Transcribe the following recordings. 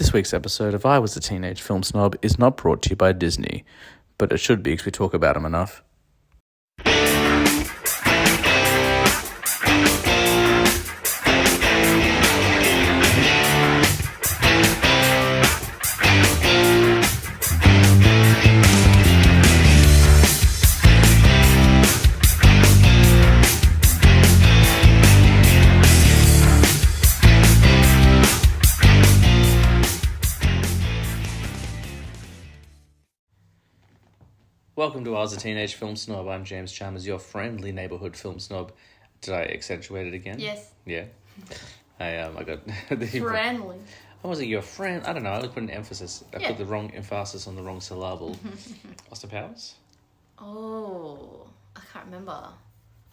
This week's episode of I Was a Teenage Film Snob is not brought to you by Disney, but it should be because we talk about them enough. Welcome to I Was a Teenage Film Snob. I'm James Chalmers, your friendly neighbourhood film snob. Did I accentuate it again? Yes. Yeah. I got the Friendly. I wasn't your friend. I don't know. I put an emphasis. I Yeah. put the wrong emphasis on the wrong syllable. Austin Powers? Oh, I can't remember.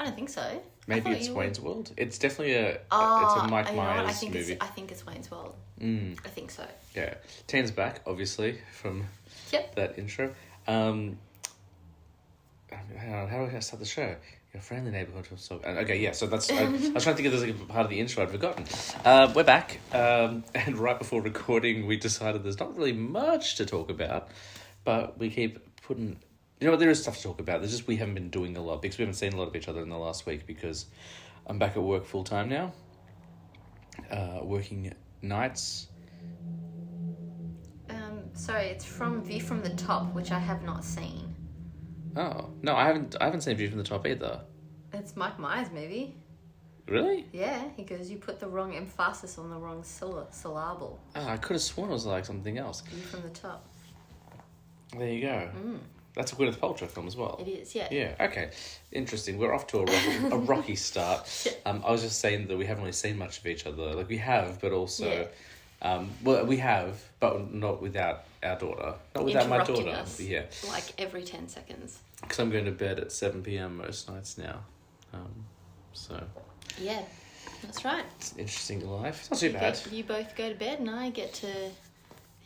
I don't think so. Maybe it's Wayne's World. It's definitely it's a Mike Myers movie. I think it's Wayne's World. I think so. Yeah. Teen's back, obviously, from that intro. How do I start the show? Your friendly neighbourhood film snob. Okay, yeah, so that's... I was trying to think if there's like a part of the intro I'd forgotten. We're back, and right before recording, we decided there's not really much to talk about, but we keep putting... You know what, there is stuff to talk about. There's just we haven't been doing a lot, because we haven't seen a lot of each other in the last week, because I'm back at work full-time now, working nights. Sorry, it's from View from the Top, which I have not seen. Oh, no, I haven't seen View from the Top either. It's Mike Myers' movie. Really? Yeah, he goes, you put the wrong emphasis on the wrong syllable. Oh, I could have sworn it was like something else. View from the Top. There you go. That's a Gwyneth Paltrow film as well. It is, yeah. Yeah, okay. Interesting. We're off to a rocky start. I was just saying that we haven't really seen much of each other. Like, we have, but also... well, we have, but not without our daughter. Not without my daughter. Us, yeah. Like every 10 seconds. Because I'm going to bed at 7 p.m. most nights now. So... Yeah, that's right. It's an interesting life. It's not too bad. You both go to bed and I get to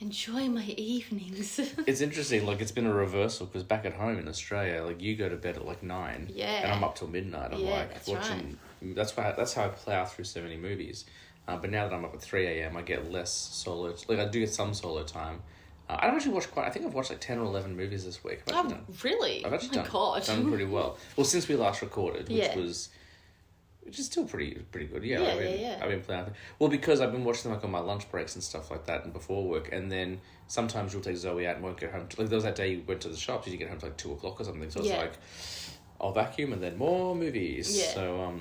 enjoy my evenings. It's interesting, like, it's been a reversal, because back at home in Australia, like, you go to bed at, like, 9. Yeah. And I'm up till midnight. I'm, like, that's watching... Right. That's how I plow through so many movies. But now that I'm up at 3 a.m, I get less solo... Like, I do get some solo time. I don't actually watch quite... I think I've watched, like, 10 or 11 movies this week. Really? I've actually God. done pretty well. Well, since we last recorded, which is still pretty good. Yeah, I've been playing. Well, because I've been watching them like on my lunch breaks and stuff like that, and before work, and then sometimes you'll take Zoe out and won't get home. Like there was that day you went to the shops, you get home to like 2 o'clock or something. So it's like, I'll vacuum and then more movies. Yeah. So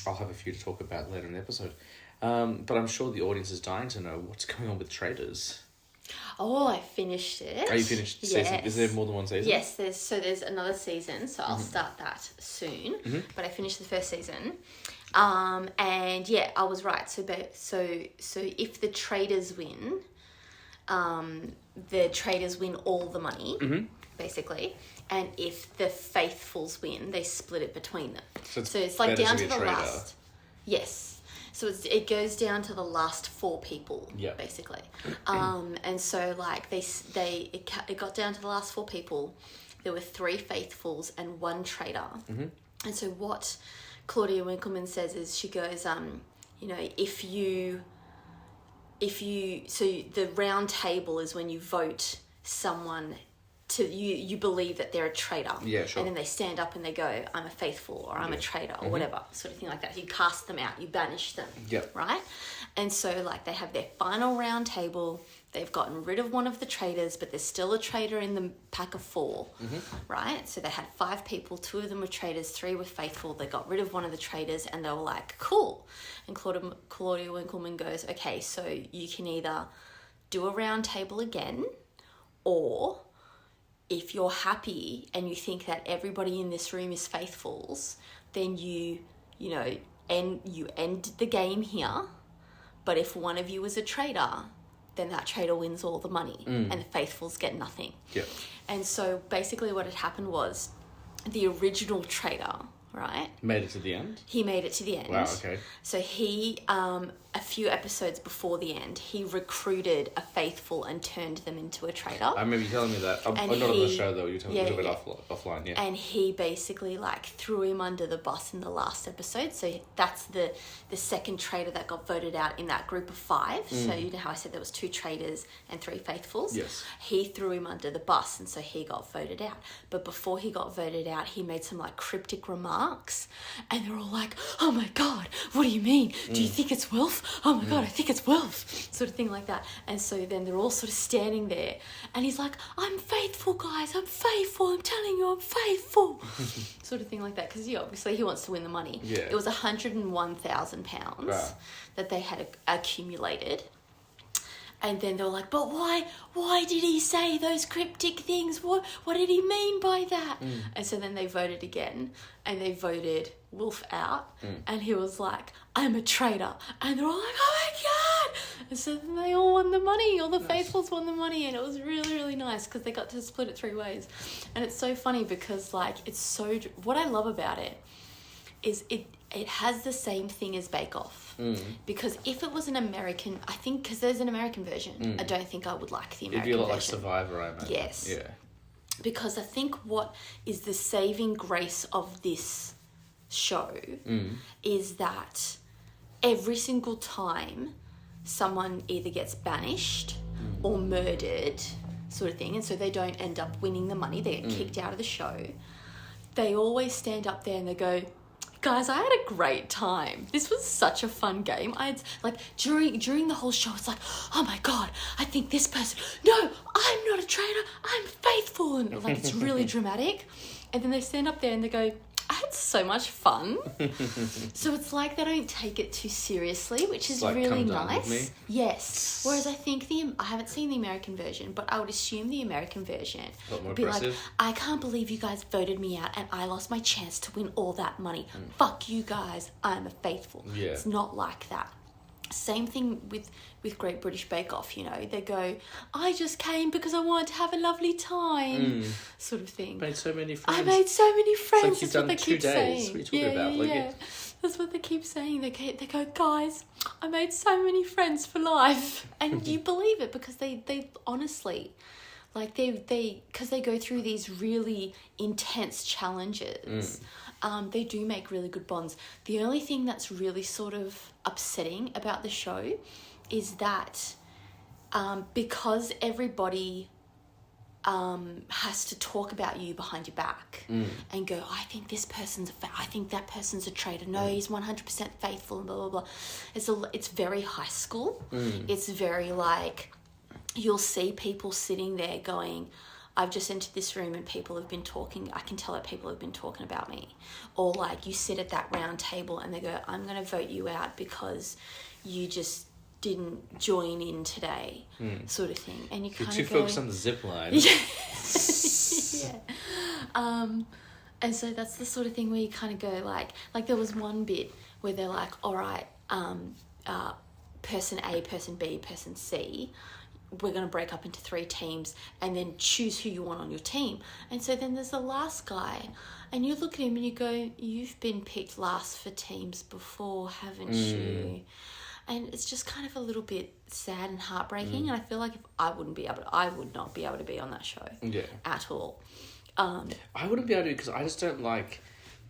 I'll have a few to talk about later in the episode. But I'm sure the audience is dying to know what's going on with Traitors. Oh, I finished it. Oh, you finished the season? Is there more than one season? Yes, there's another season, so I'll start that soon. But I finished the first season, and yeah, I was right. So if the Traitors win, the Traitors win all the money, basically, and if the Faithfuls win, they split it between them. So it's like down to the last. Yes. So it goes down to the last 4 people, basically. And so, like, it got down to the last 4 people. There were 3 Faithfuls and 1 traitor. And so what Claudia Winkleman says is, she goes, you know, so the round table is when you vote someone to, you believe that they're a traitor. Yeah, sure. And then they stand up and they go, I'm a faithful, or I'm a traitor, or whatever, sort of thing like that. You cast them out, you banish them. Yep. Right? And so, like, they have their final round table. They've gotten rid of one of the traitors, but there's still a traitor in the pack of 4. Right? So they had 5 people. 2 of them were traitors, 3 were faithful. They got rid of one of the traitors and they were like, cool. And Claudia Winkleman goes, okay, so you can either do a round table again, or... if you're happy and you think that everybody in this room is faithfuls, then you end the game here. But if one of you is a traitor, then that traitor wins all the money and the faithfuls get nothing. Yep. And so basically what had happened was the original traitor, right? Made it to the end? He made it to the end. Wow, okay. So he, a few episodes before the end, he recruited a faithful and turned them into a traitor. I remember you telling me that. I'm not on the show, though. You told me offline, yeah. And he basically, like, threw him under the bus in the last episode. So that's the second traitor that got voted out in that group of 5. So you know how I said there was 2 traitors and 3 faithfuls? Yes. He threw him under the bus, and so he got voted out. But before he got voted out, he made some, like, cryptic remarks. And they're all like, oh, my God, what do you mean? Do you think it's Wilf? Oh, my God, I think it's Wilf. Sort of thing like that. And so then they're all sort of standing there. And he's like, I'm faithful, guys. I'm faithful. I'm telling you, I'm faithful. Sort of thing like that. Because, obviously he wants to win the money. Yeah. It was £101,000 that they had accumulated. And then they were like, but why did he say those cryptic things? What did he mean by that? And so then they voted again, and they voted Wolf out. And he was like, I'm a traitor. And they're all like, oh my God. And so then they all won the money. All the faithfuls won the money. And it was really, really nice because they got to split it 3 ways. And it's so funny because, like, what I love about it is it has the same thing as Bake Off. Because if it was an American, I think, because there's an American version, I don't think I would like the American version. It'd be a lot like Survivor, I imagine. Yes. Yeah. Because I think what is the saving grace of this show is that every single time someone either gets banished or murdered, sort of thing, and so they don't end up winning the money, they get kicked out of the show, they always stand up there and they go, guys, I had a great time. This was such a fun game. During the whole show, it's like, oh my God, I think this person, no, I'm not a traitor, I'm faithful. And like, it's really dramatic. And then they stand up there and they go, I had so much fun. So it's like they don't take it too seriously, which is like, really come down with nice. me. Yes. Whereas I think I haven't seen the American version, but I would assume the American version A lot more would be like, aggressive. I can't believe you guys voted me out and I lost my chance to win all that money. Fuck you guys, I'm a faithful. Yeah. It's not like that. Same thing with Great British Bake Off, they go, I just came because I wanted to have a lovely time, sort of thing. Made so many friends. I made so many friends. It's like you've That's what done they 2 keep days. saying. What are you talking about? Like yeah. That's what they keep saying. They go, guys, I made so many friends for life. And you believe it because they honestly, like because they go through these really intense challenges. They do make really good bonds. The only thing that's really sort of upsetting about the show is that because everybody has to talk about you behind your back and go, I think this person's I think that person's a traitor. No, he's 100% faithful and blah, blah, blah. It's very high school. It's very like, you'll see people sitting there going, I've just entered this room and people have been talking. I can tell that people have been talking about me. Or like you sit at that round table and they go, I'm going to vote you out because you just didn't join in today, sort of thing. And you kind of too focused on the zip line. Yeah. And so that's the sort of thing where you kind of go like there was one bit where they're like, all right, person A, person B, person C, we're going to break up into 3 teams and then choose who you want on your team. And so then there's the last guy and you look at him and you go, you've been picked last for teams before, haven't you? And it's just kind of a little bit sad and heartbreaking. And I feel like if I would not be able to be on that show at all. I wouldn't be able to because I just don't like...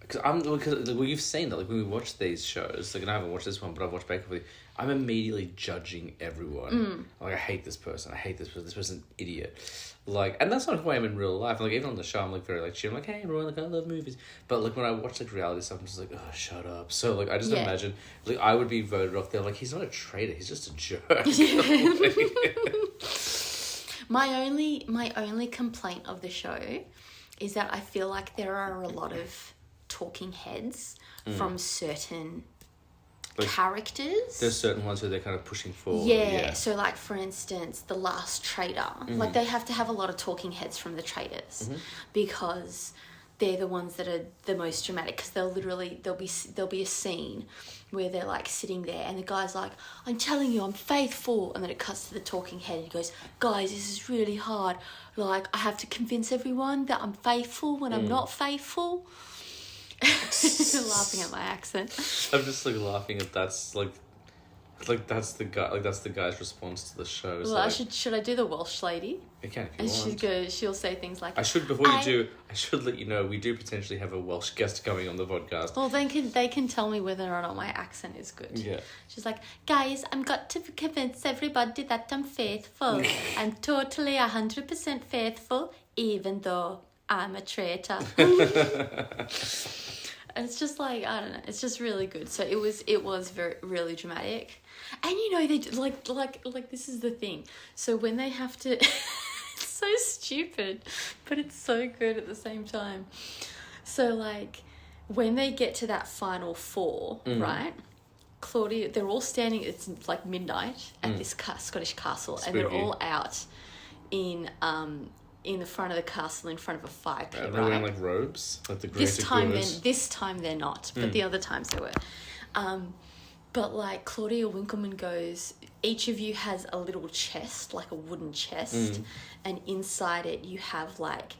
Because you've seen that, like when we watch these shows, like, and I haven't watched this one, but I've watched Bake Off with you, I'm immediately judging everyone. Like, I hate this person, this person's an idiot. Like, and that's not who I am in real life. Like, even on the show, I'm like very like chill. I'm like, hey everyone, like I love movies. But like when I watch like reality stuff, I'm just like, oh, shut up. So like I just imagine like I would be voted off there. Like, he's not a traitor, he's just a jerk. My only complaint of the show is that I feel like there are a lot of talking heads from certain characters. There's certain ones who they're kind of pushing forward. Yeah. So like for instance, the last traitor, like they have to have a lot of talking heads from the traitors because they're the ones that are the most dramatic because there'll be a scene where they're like sitting there and the guy's like, I'm telling you, I'm faithful. And then it cuts to the talking head and he goes, guys, this is really hard. Like I have to convince everyone that I'm faithful when I'm not faithful. Laughing at my accent. I'm just like laughing at that's like that's the guy, like that's the guy's response to the show. Well, like, should I do the Welsh lady? You can if you And want. she'll say things like, I should let you know we do potentially have a Welsh guest coming on the podcast. well, then they can tell me whether or not my accent is good. Yeah. She's like, guys, I'm got to convince everybody that I'm faithful. I'm totally 100% faithful, even though I'm a traitor. And it's just like, I don't know, it's just really good. So it was very really dramatic. And you know, they like this is the thing. So when they have to it's so stupid, but it's so good at the same time. So like when they get to that final four, right? Claudia, they're all standing, it's like midnight at this Scottish castle. Spooky. And they're all out in the front of the castle, in front of a fire pit, They're wearing like robes, like the this greater time they're not, but the other times they were. But like Claudia Winkleman goes, each of you has a little chest, like a wooden chest, and inside it you have like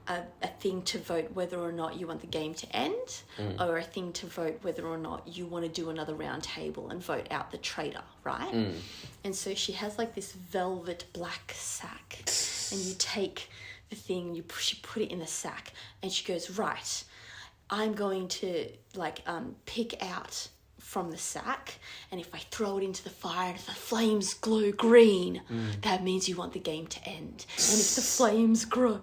a thing to vote whether or not you want the game to end, or a thing to vote whether or not you want to do another round table and vote out the traitor, right? And so she has like this velvet black sack, and you take the thing, she put it in the sack, and she goes, right, I'm going to like pick out from the sack, and if I throw it into the fire and if the flames glow green, that means you want the game to end. And if the flames glow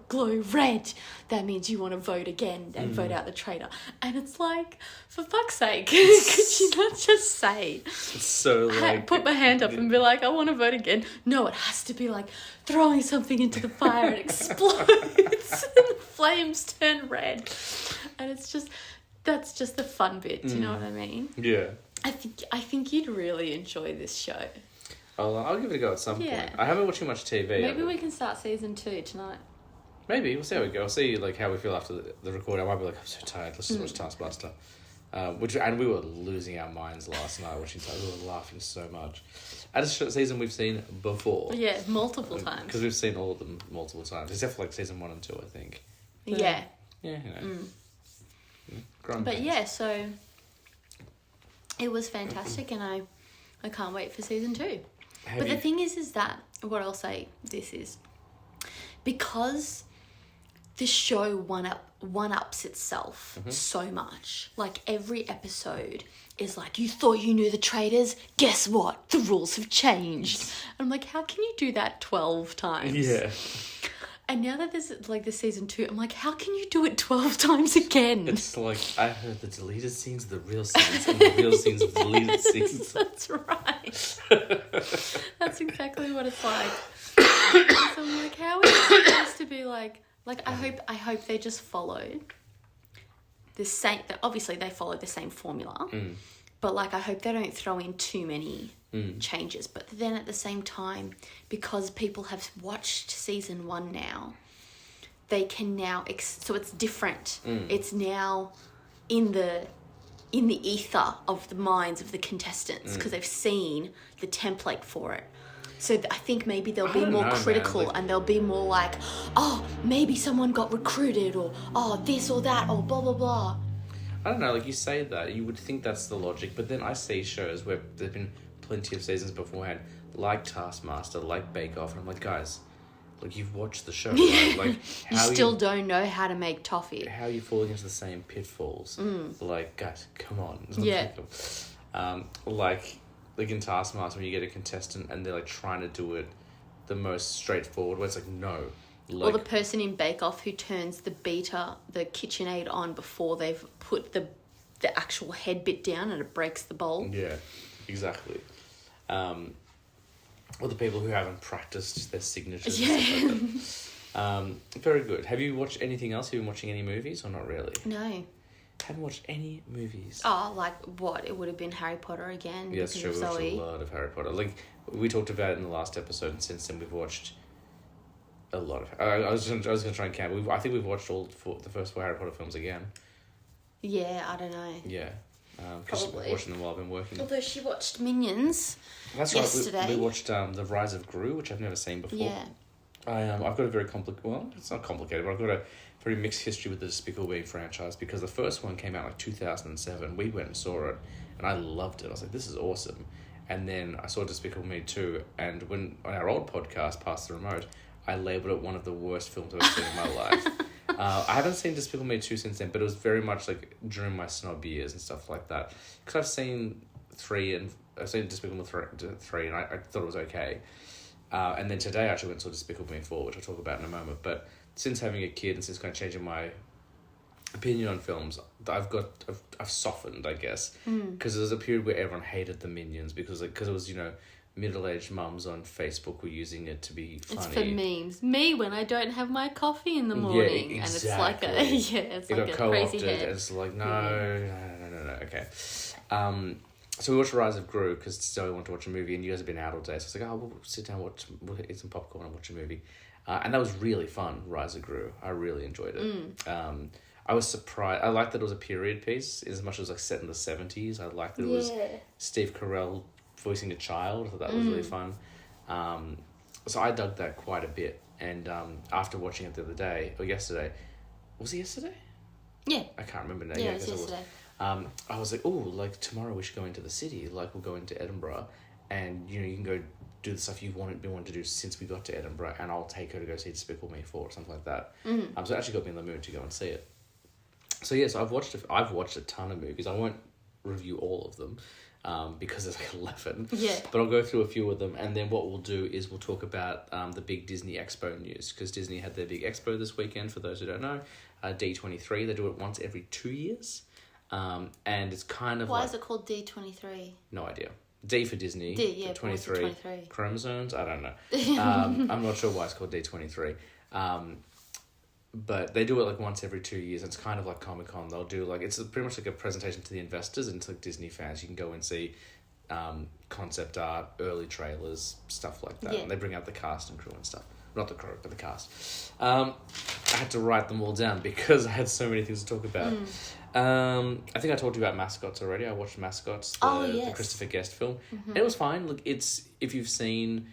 red, that means you want to vote again and vote out the traitor. And it's like, for fuck's sake, could you not just say, It's so like put my hand up and be like, I want to vote again? No, it has to be like throwing something into the fire and it explodes and the flames turn red. And it's just, that's just the fun bit, do you know what I mean? Yeah. I think you'd really enjoy this show. I'll give it a go at some Yeah. point. I haven't watched too much TV. Maybe we can start season 2 tonight. Maybe we'll see how we go. I'll see like how we feel after the recording. I might be like, I'm so tired. Let's just watch Taskmaster. And we were losing our minds last night watching. We were laughing so much. And it's a season we've seen before. Yeah, multiple times. Because we've seen all of them multiple times, except for like season 1 and 2, I think. Yeah. Yeah, you know. Growing But pains. yeah, so it was fantastic, and I can't wait for season 2. But the thing is that what I'll say this is, because the show one-ups itself so much. Like every episode is like, you thought you knew the traitors? Guess what? The rules have changed. And I'm like, how can you do that 12 times? Yeah. And now that there's like the season 2, I'm like, how can you do it 12 times again? It's like, I heard the deleted scenes, the real scenes, and the real scenes of the deleted scenes. That's right. That's exactly what it's like. So I'm like, how is it supposed to be like I hope they just followed the same, obviously they follow the same formula, but like I hope they don't throw in too many changes. But then at the same time, because people have watched season 1 now, they can now so it's different. It's now in the ether of the minds of the contestants because they've seen the template for it. So I think maybe they'll be more critical, and they'll be more like, oh, maybe someone got recruited, or oh, this or that, or blah, blah, blah. I don't know, like you say that, you would think that's the logic, but then I see shows where there've been plenty of seasons beforehand, like Taskmaster, like Bake Off, and I'm like, guys, like you've watched the show, right? Like You still don't know how to make toffee. How are you falling into the same pitfalls? Like, guys, come on. It's not Yeah. like in Taskmaster, when you get a contestant and they're like trying to do it the most straightforward way, it's like, no. Or the person in Bake Off who turns the KitchenAid on before they've put the actual head bit down and it breaks the bowl. Yeah, exactly. Or the people who haven't practiced their signatures and stuff like that. Very good. Have you watched anything else? Have you been watching any movies or not really? No. Haven't watched any movies. Oh, like what? It would have been Harry Potter again. Yeah, that's true. Because We've of watched Zoe. a lot of Harry Potter. Like, we talked about it in the last episode, and since then we've watched a lot of... I was going to try and count. I think we've watched the first 4 Harry Potter films again. Yeah, I don't know. Yeah. Because Probably. watching them while I've been working. Although she watched Minions. That's yesterday. right. We watched The Rise of Gru, which I've never seen before. Yeah. I've got a very complicated... Well, it's not complicated, but I've got a very mixed history with the Despicable Me franchise because the first one came out like 2007. We went and saw it, and I loved it. I was like, this is awesome. And then I saw Despicable Me 2, and when on our old podcast, Pass the Remote, I labelled it one of the worst films I've ever seen in my life. I haven't seen Despicable Me 2 since then, but it was very much like during my snob years and stuff like that. Because I've seen Despicable Me 3 and I thought it was okay. And then today I actually went and saw Despicable Me 4, which I'll talk about in a moment. But since having a kid and since kind of changing my opinion on films, I've softened, I guess. Because there was a period where everyone hated the Minions because it was, middle-aged mums on Facebook were using it to be funny. It's for memes. Me when I don't have my coffee in the morning. Yeah, exactly. And it's like a crazy hit. It's like, no. Okay. So we watched Rise of Gru because Zoe wanted to watch a movie and you guys have been out all day. So I was like, we'll sit down, we'll eat some popcorn and watch a movie. And that was really fun, Rise of Gru. I really enjoyed it. I was surprised. I liked that it was a period piece as much as like set in the 70s. I liked that it was Steve Carell voicing a child. I thought that was really fun. So I dug that quite a bit. And after watching it the other day, or yesterday, was it yesterday? Yeah. I can't remember now. Yeah, it was yesterday. I was like, oh, like tomorrow we should go into the city. Like we'll go into Edinburgh and, you can go do the stuff you've been wanting to do since we got to Edinburgh and I'll take her to go see Despicable Me 4 or something like that. So it actually got me in the mood to go and see it. So yeah, so I've watched a ton of movies. I won't review all of them because there's like 11. Yeah. But I'll go through a few of them and then what we'll do is we'll talk about the big Disney Expo news because Disney had their big expo this weekend, for those who don't know. D23, they do it once every 2 years. And it's kind of Why is it called D23? No idea. D for Disney. D, yeah, 23. 23. Chromosomes? I don't know. I'm not sure why it's called D23. But they do it like once every 2 years. And it's kind of like Comic-Con. They'll do like, it's pretty much like a presentation to the investors and to like Disney fans. You can go and see concept art, early trailers, stuff like that. Yeah. And they bring out the cast and crew and stuff. Not the crew, but the cast. I had to write them all down because I had so many things to talk about. I think I told you about Mascots already. I watched Mascots, the Christopher Guest film. And it was fine. Look, it's if you've seen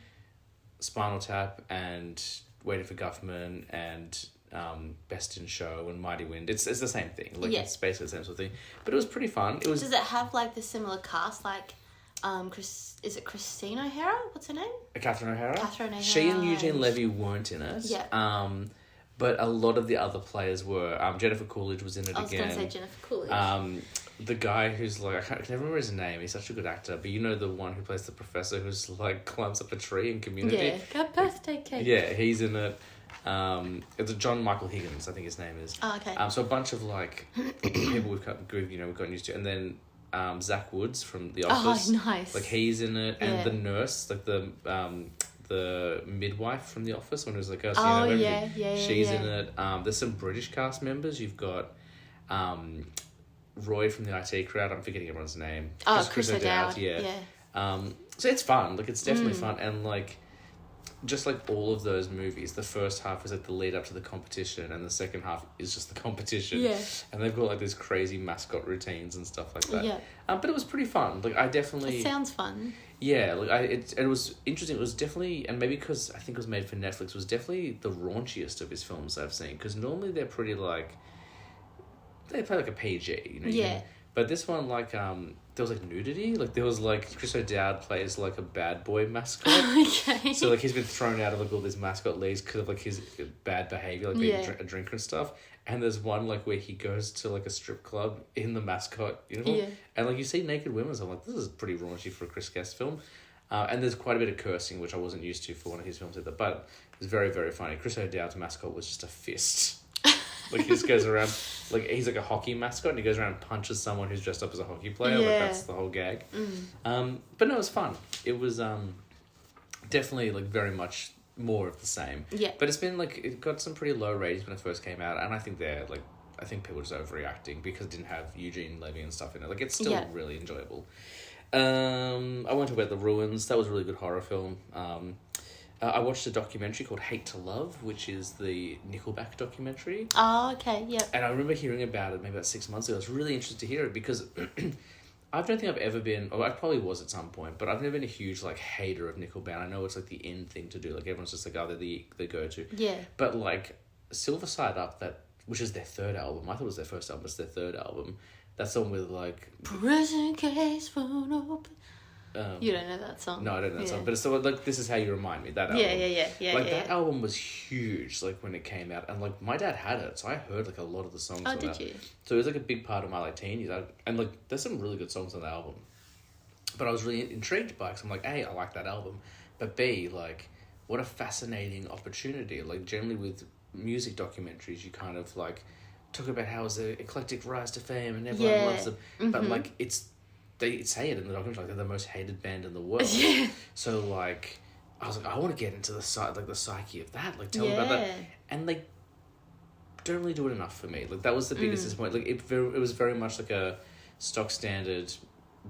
Spinal Tap and Waiting for Guffman and Best in Show and Mighty Wind, it's the same thing. Like it's basically the same sort of thing. But it was pretty fun. It was. Does it have like the similar cast? Like, is it Christine O'Hara? What's her name? Catherine O'Hara. Catherine O'Hara. She and Eugene Levy weren't in it. Yeah. But a lot of the other players were. Jennifer Coolidge was in it again. I was going to say Jennifer Coolidge. The guy who's like, I can never remember his name. He's such a good actor. But you know the one who plays the professor who's like climbs up a tree in Community? Yeah, got birthday cake. Yeah, he's in it. It's John Michael Higgins, I think his name is. Oh, okay. So a bunch of like people we've gotten used to. And then Zach Woods from The Office. Oh, nice. Like he's in it. And the nurse, like the midwife from The Office, when it was like, she's in it. There's some British cast members. You've got Roy from the IT Crowd. I'm forgetting everyone's name. Chris O'Dowd. Yeah. So it's fun. Like it's definitely fun, and like just like all of those movies, the first half is like the lead up to the competition, and the second half is just the competition. Yeah. And they've got like these crazy mascot routines and stuff like that. Yeah. But it was pretty fun. Like I definitely. It sounds fun. Yeah, like it was interesting. It was definitely, and maybe because I think it was made for Netflix, it was definitely the raunchiest of his films I've seen. Because normally they're pretty like, they play like a PG, Yeah. But this one, like, there was like nudity. Like there was like Chris O'Dowd plays like a bad boy mascot. Okay. So like he's been thrown out of like all these mascot leagues because of like his bad behavior, like being a drinker and stuff. And there's one like where he goes to like a strip club in the mascot uniform, and like you see naked women. So I'm like, this is pretty raunchy for a Chris Guest film. And there's quite a bit of cursing, which I wasn't used to for one of his films either. But it was very, very funny. Chris O'Dowd's mascot was just a fist. Like he just goes around, like he's like a hockey mascot, and he goes around and punches someone who's dressed up as a hockey player. Yeah. Like that's the whole gag. But no, it was fun. It was definitely like very much more of the same. Yeah. But it's been like, it got some pretty low ratings when it first came out, and I think people were just overreacting because it didn't have Eugene Levy and stuff in it. Like it's still really enjoyable. I won't talk about The Ruins. That was a really good horror film. I watched a documentary called Hate to Love, which is the Nickelback documentary. Oh, okay, yeah. And I remember hearing about it maybe about 6 months ago. I was really interested to hear it because I don't think I've ever been, or I probably was at some point, but I've never been a huge, like, hater of Nickelback. I know it's, like, the in thing to do. Like, everyone's just like, oh, they're the go-to. Yeah. But, like, Silver Side Up, which is their third album. I thought it was their first album, but it's their third album. That song with, like... Present case phone open. You don't know that song? No, I don't know that song. But it's the, like, This Is How You Remind Me, that album. Yeah. Like, that album was huge, like, when it came out. And, like, my dad had it, so I heard, like, a lot of the songs on did that. you? So it was, like, a big part of my, like, teen years. And, like, there's some really good songs on the album. But I was really intrigued by it, because I'm like, A, I like that album. But B, like, what a fascinating opportunity. Like, generally with music documentaries, you kind of, like, talk about how it's an eclectic rise to fame and everyone loves them. But, like, they say it in the documentary, like, they're the most hated band in the world. So, like, I was like, I want to get into the psyche of that. Like, tell me about that. And they don't really do it enough for me. Like, that was the biggest disappointment. Like, it was very much like a stock standard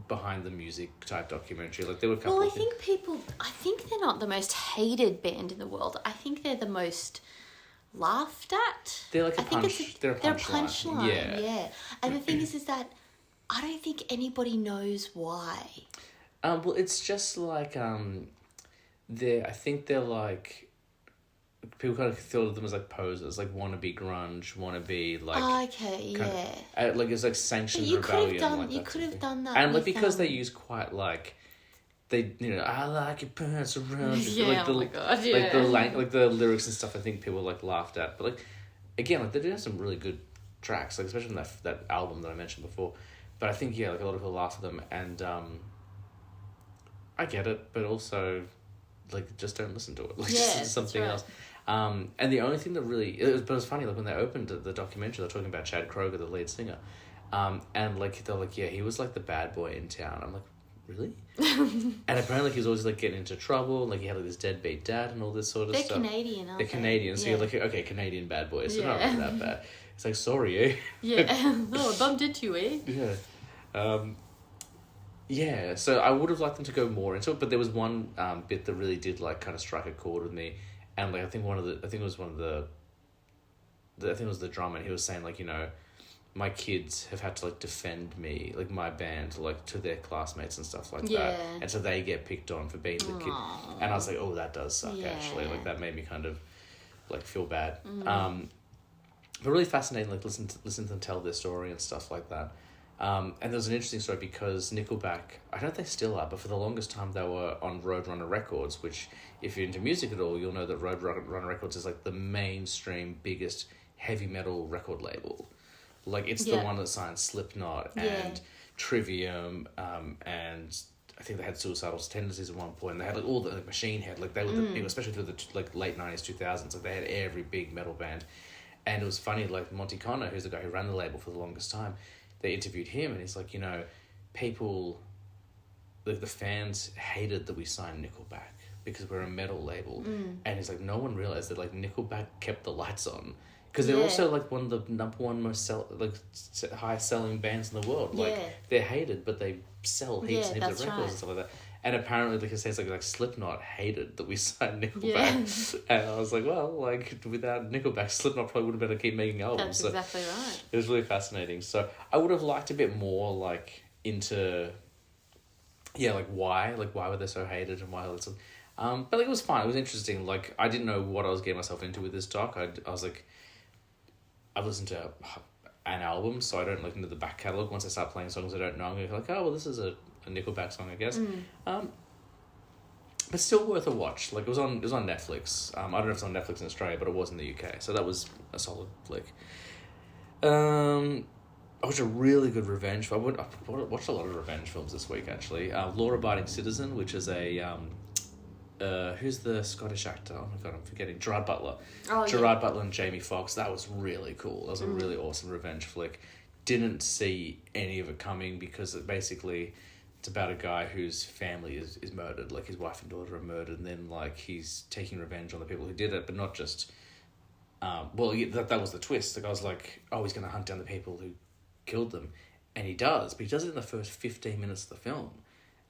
behind the music type documentary. Like, there were a couple of things. I think they're not the most hated band in the world. I think they're the most laughed at. They're like they're a punchline. Yeah. And the thing is that I don't think anybody knows why. Well, it's just like I think they're like, people kind of thought of them as like posers, like wannabe grunge, wannabe like. Okay, like it's like sanctioned but rebellion. You could have done that. And like because they use quite like. They, I like your pants around. Like oh my God, yeah. Like the lyrics and stuff. I think people like laughed at, but like, again, like they do have some really good tracks, like especially in that album that I mentioned before. But I think like a lot of people laugh at them, and I get it, but also, like, just don't listen to it. Like, just listen to something else. And the only thing that really, but it was funny, like when they opened the documentary, they're talking about Chad Kroeger, the lead singer, and like they're like, yeah, he was like the bad boy in town. I'm like, really? And apparently he was always like getting into trouble, like he had like this deadbeat dad and all this sort of stuff. They're Canadian, aren't they? They're Canadian, so you're like, okay, Canadian bad boys, so not really that bad. It's like, sorry, eh? Yeah. Oh, I bumped into you, eh? Yeah. Yeah, so I would have liked them to go more into it, but there was one bit that really did like kind of strike a chord with me, and like I think it was the drummer, and he was saying like, you know, my kids have had to like defend me, like my band, like to their classmates and stuff like that, and so they get picked on for being the kid, and I was like, oh, that does suck actually, like that made me kind of like feel bad, but really fascinating, like listen to them tell their story and stuff like that. And there was an interesting story because Nickelback, I don't know if they still are, but for the longest time they were on Roadrunner Records, which if you're into music at all, you'll know that Roadrunner Records is like the mainstream, biggest heavy metal record label. Like it's the one that signed Slipknot and Trivium, and I think they had Suicidal Tendencies at one point. And they had like all the like, Machine Head, like they were the big, especially through the like late 90s, 2000s. Like they had every big metal band, and it was funny. Like Monty Connor, who's the guy who ran the label for the longest time, they interviewed him, and he's like, you know, people, the fans hated that we signed Nickelback because we're a metal label, and he's like, no one realized that like Nickelback kept the lights on. Because they're also like one of the number one most highest selling bands in the world. Like they're hated, but they sell heaps and heaps of records and stuff like that. And apparently, like it says, like Slipknot hated that we signed Nickelback. And I was like, well, like without Nickelback, Slipknot probably would have been to keep making albums. That's exactly right. It was really fascinating. So I would have liked a bit more like into, like why were they so hated and why but like it was fine. It was interesting. Like I didn't know what I was getting myself into with this doc. I was like, I've listened to an album, so I don't look into the back catalogue. Once I start playing songs I don't know, I'm going to be like, oh, well, this is a Nickelback song, I guess. But still worth a watch. Like, it was on Netflix. I don't know if it's on Netflix in Australia, but it was in the UK, so that was a solid flick. I watched a really good revenge film. I watched a lot of revenge films this week, actually. Law Abiding Citizen, which is a... who's the Scottish actor? Oh my god, I'm forgetting. Gerard Butler. Gerard Butler and Jamie Foxx. That was really cool. That was a really awesome revenge flick. Didn't see any of it coming because it's about a guy whose family is murdered. Like his wife and daughter are murdered, and then like he's taking revenge on the people who did it, but not just. That was the twist. The guy's like, oh, he's going to hunt down the people who killed them, and he does. But he does it in the first 15 minutes of the film.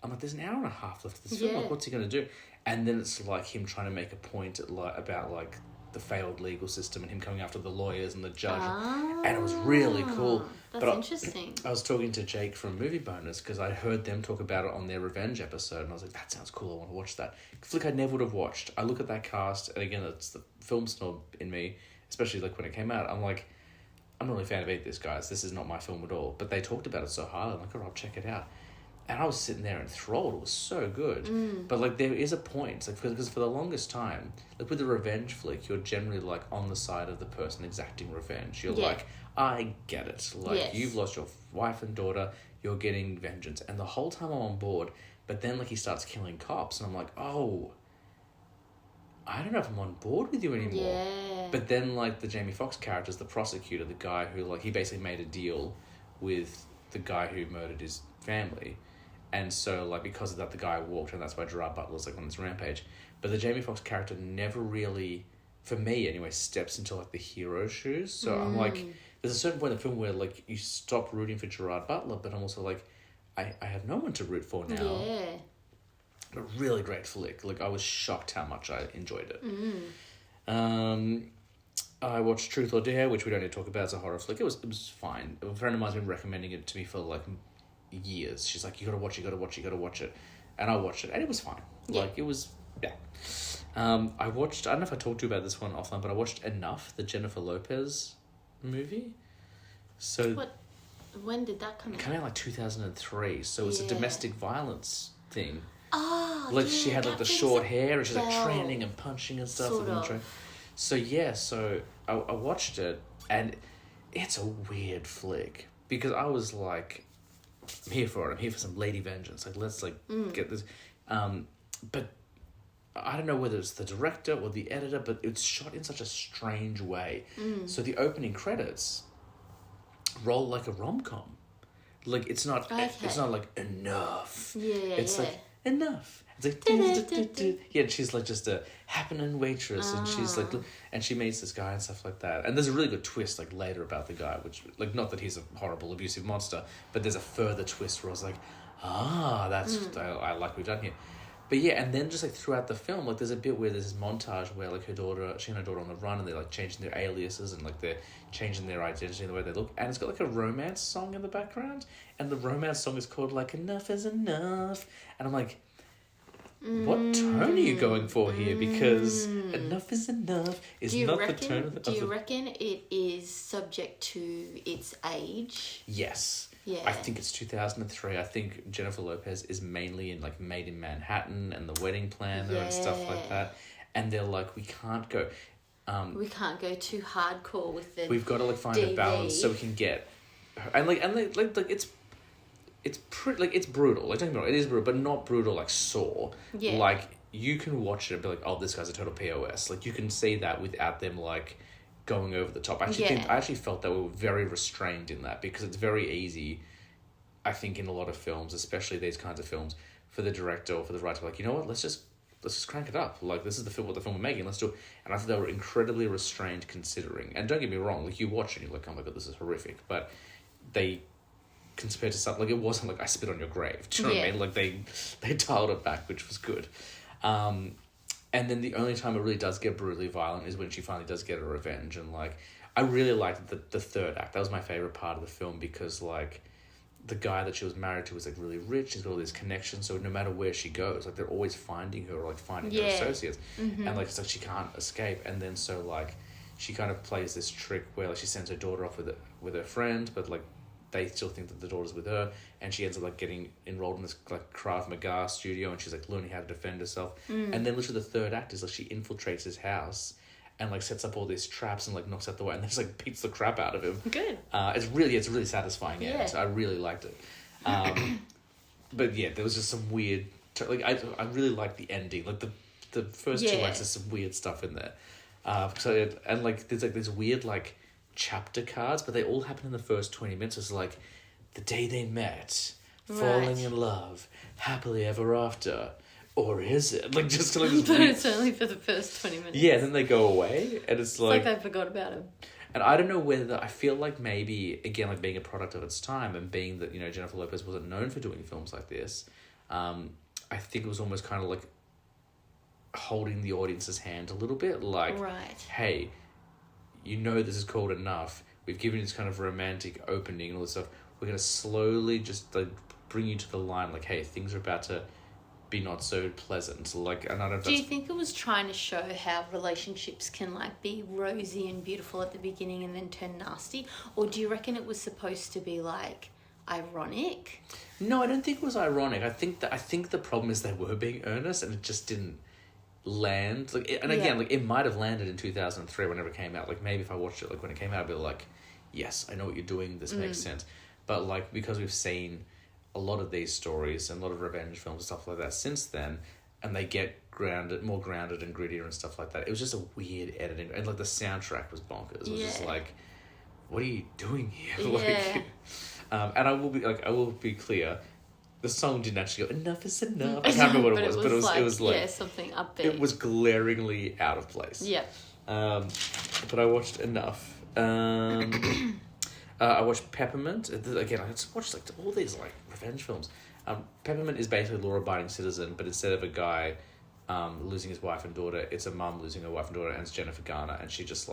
I'm like, there's an hour and a half left of this film. Like, what's he going to do? And then it's like him trying to make a point about like the failed legal system and him coming after the lawyers and the judge, and it was really cool. That's interesting. I was talking to Jake from Movie Bonus because I heard them talk about it on their Revenge episode, and I was like, that sounds cool, I want to watch that. Flick I never would have watched. I look at that cast, and again, it's the film snob in me, especially like when it came out. I'm like, I'm not really a fan of this, guys. This is not my film at all. But they talked about it so highly. I'm like, oh, I'll check it out. And I was sitting there enthralled. It was so good. But, like, there is a point. Like, because for the longest time, like, with the revenge flick, you're generally, like, on the side of the person exacting revenge. You're like, I get it. Like, you've lost your wife and daughter. You're getting vengeance. And the whole time I'm on board. But then, like, he starts killing cops. And I'm like, oh, I don't know if I'm on board with you anymore. Yeah. But then, like, the Jamie Foxx character is the prosecutor, the guy who, like, he basically made a deal with the guy who murdered his family. And so, like, because of that, the guy walked, and that's why Gerard Butler's, like, on this rampage. But the Jamie Foxx character never really, for me anyway, steps into, like, the hero's shoes. So I'm like, there's a certain point in the film where, like, you stop rooting for Gerard Butler, but I'm also like, I have no one to root for now. Yeah. A really great flick. Like, I was shocked how much I enjoyed it. I watched Truth or Dare, which we don't need to talk about as a horror flick. It was fine. A friend of mine's been recommending it to me for, like, years. She's like, you gotta watch it. And I watched it, and it was fine. Yeah. Like, it was, yeah. I watched, I don't know if I talked to you about this one offline, but I watched Enough, the Jennifer Lopez movie. So When did that come out? It came out like 2003, so it's a domestic violence thing. Oh, like she had like the short hair and she's like bell. training and punching and stuff. Sort of. So I watched it, and it's a weird flick because I was like, I'm here for it. I'm here for some lady vengeance. Like, let's like get this. But I don't know whether it's the director or the editor, but it's shot in such a strange way. So the opening credits roll like a rom-com. Like, it's not like enough. It's like enough. It's like yeah, and she's like just a happening waitress, and she's like, and she meets this guy and stuff like that. And there's a really good twist like later about the guy, which like not that he's a horrible abusive monster, but there's a further twist where I was like, that's I like what we've done here. But yeah, and then just like throughout the film, like there's a bit where there's this montage where like she and her daughter on the run, and they're like changing their aliases and like they're changing their identity and the way they look, and it's got like a romance song in the background, and the romance song is called like Enough is Enough, and I'm like, what tone are you going for here? Because enough is enough is not the tone of the... Do you reckon it is subject to its age? Yes. Yeah. I think it's 2003. I think Jennifer Lopez is mainly in like Made in Manhattan and The Wedding Planner and stuff like that. And they're like, we can't go... we can't go too hardcore with the We've got to like find a balance so we can get... And it's pretty, like, it's brutal. Like, don't get me wrong, it is brutal, but not brutal like Saw. Yeah. Like, you can watch it and be like, oh, this guy's a total POS. Like, you can see that without them, like, going over the top. I actually felt that we were very restrained in that, because it's very easy, I think, in a lot of films, especially these kinds of films, for the director or for the writer, like, you know what, let's just crank it up. Like, this is what the film we're making, let's do it. And I thought they were incredibly restrained considering. And don't get me wrong, like, you watch it and you're like, oh my god, this is horrific. But they... compared to something, like, it wasn't like I spit on your grave. Do you know what I mean? Like, they dialed it back, which was good. And then the only time it really does get brutally violent is when she finally does get her revenge. And, like, I really liked the third act. That was my favourite part of the film, because, like, the guy that she was married to was, like, really rich. She's got all these connections, so no matter where she goes, like, they're always finding her or, like, finding her associates. And, like, it's like she can't escape. And then so, like, she kind of plays this trick where, like, she sends her daughter off with her friend, but, like, they still think that the daughter's with her, and she ends up like getting enrolled in this like Krav Maga studio, and she's like learning how to defend herself. And then literally the third act is like she infiltrates his house and like sets up all these traps and like knocks out the way, and then just like beats the crap out of him. Good. It's a really satisfying end. I really liked it. But yeah, there was just some weird I really liked the ending. Like the first two acts, there's some weird stuff in there. And like there's like this weird like chapter cards, but they all happen in the first 20 minutes. It's like the day they met, falling in love, happily ever after, or is it? Like, just like this but it's only for the first 20 minutes. Yeah, then they go away, and it's like they forgot about him. And I don't know whether, I feel like maybe, again, like being a product of its time, and being that, you know, Jennifer Lopez wasn't known for doing films like this, I think it was almost kind of like holding the audience's hand a little bit, like, Right. hey, you know this is called enough. We've given you this kind of romantic opening and all this stuff. We're going to slowly just like bring you to the line, like, hey, things are about to be not so pleasant. Like, and I don't know if Do you that's... think it was trying to show how relationships can like be rosy and beautiful at the beginning and then turn nasty? Or do you reckon it was supposed to be like ironic? No, I don't think it was ironic. I think the problem is they were being earnest and it just didn't land. Like, and again, like, it might have landed in 2003 whenever it came out. Like, maybe if I watched it like when it came out, I'd be like, yes, I know what you're doing, this makes sense. But like, because we've seen a lot of these stories and a lot of revenge films and stuff like that since then, and they get more grounded and grittier and stuff like that, it was just a weird editing, and like the soundtrack was bonkers. It was just like, what are you doing here? Like, and I will be clear, the song didn't actually go, enough is enough. I can't remember what it was, but it was like something upbeat. it was glaringly out of place. Yeah. But I watched enough. I watched Peppermint. Again, I just watched like all these like revenge films. Peppermint is basically Law-Abiding Citizen, but instead of a guy losing his wife and daughter, it's a mum losing her wife and daughter, and it's Jennifer Garner, and she just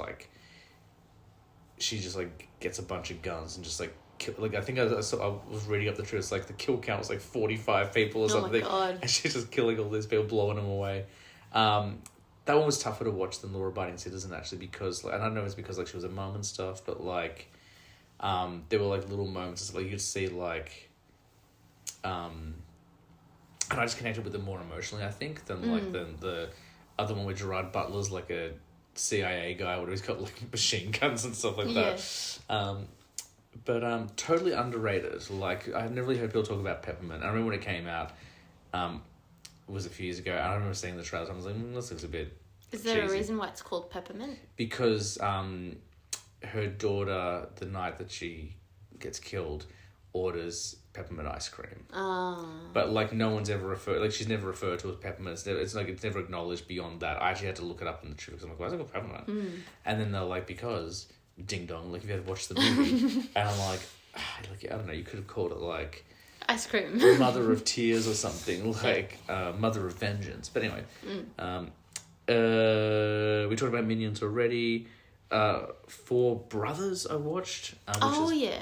gets a bunch of guns and just like like, I think I was reading up the truth. It's like the kill count was like 45 people or something. Oh my God. And she's just killing all these people, blowing them away. That one was tougher to watch than Law-Abiding Citizen, actually, because, and I don't know if it's because like she was a mum and stuff, but like there were like little moments like you'd see like and I just connected with them more emotionally, I think, than like the other one where Gerard Butler's like a CIA guy where he's got like machine guns and stuff like that. But totally underrated. Like, I've never really heard people talk about Peppermint. I remember when it came out, it was a few years ago. I remember seeing the trailers. I was like, this looks a bit Is there cheesy. a reason why it's called Peppermint? Because her daughter, the night that she gets killed, orders peppermint ice cream. Oh. But like no one's ever referred, like she's never referred to as peppermint. It's never acknowledged beyond that. I actually had to look it up in the trivia because I'm like, why is it called peppermint? And then they're like, because ding dong, like if you had watched the movie, and I'm like, I don't know, you could have called it like ice cream, Mother of Tears or something, like Mother of Vengeance. But anyway, we talked about Minions already. Four Brothers I watched.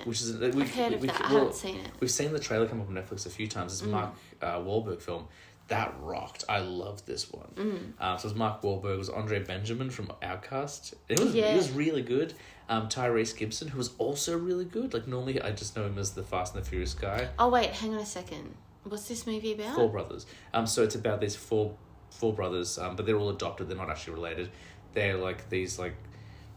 Which is I've heard of that. I haven't seen it. We've seen the trailer come up on Netflix a few times. It's a Mark Wahlberg film. That rocked. I loved this one. So it was Mark Wahlberg. It was Andre Benjamin from Outcast. It was really good. Tyrese Gibson, who was also really good. Like normally I just know him as the Fast and the Furious guy. Oh wait, hang on a second. What's this movie about? Four Brothers. So it's about these four brothers, but they're all adopted. They're not actually related. They're like these like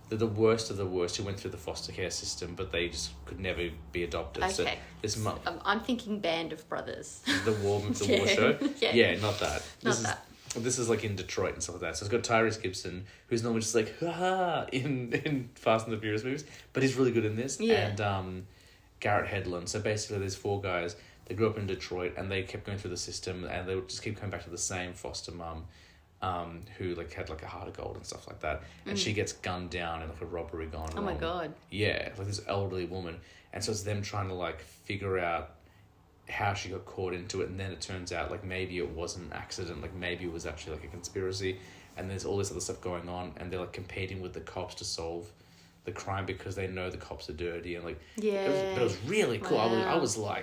they're the worst of the worst who went through the foster care system, but they just could never be adopted. Okay. So I'm thinking Band of Brothers. The war show. Not that. This is like in Detroit and stuff like that. So it's got Tyrese Gibson, who's normally just like in Fast and the Furious movies, but he's really good in this. Yeah. And Garrett Hedlund. So basically, there's four guys. They grew up in Detroit, and they kept going through the system, and they would just keep coming back to the same foster mum. Who like had like a heart of gold and stuff like that, and she gets gunned down in like a robbery gone wrong. Oh my God. Yeah, like this elderly woman, and so it's them trying to like figure out how she got caught into it, and then it turns out like maybe it wasn't an accident, like maybe it was actually like a conspiracy, and there's all this other stuff going on, and they're like competing with the cops to solve the crime because they know the cops are dirty, and like it was really cool. Wow.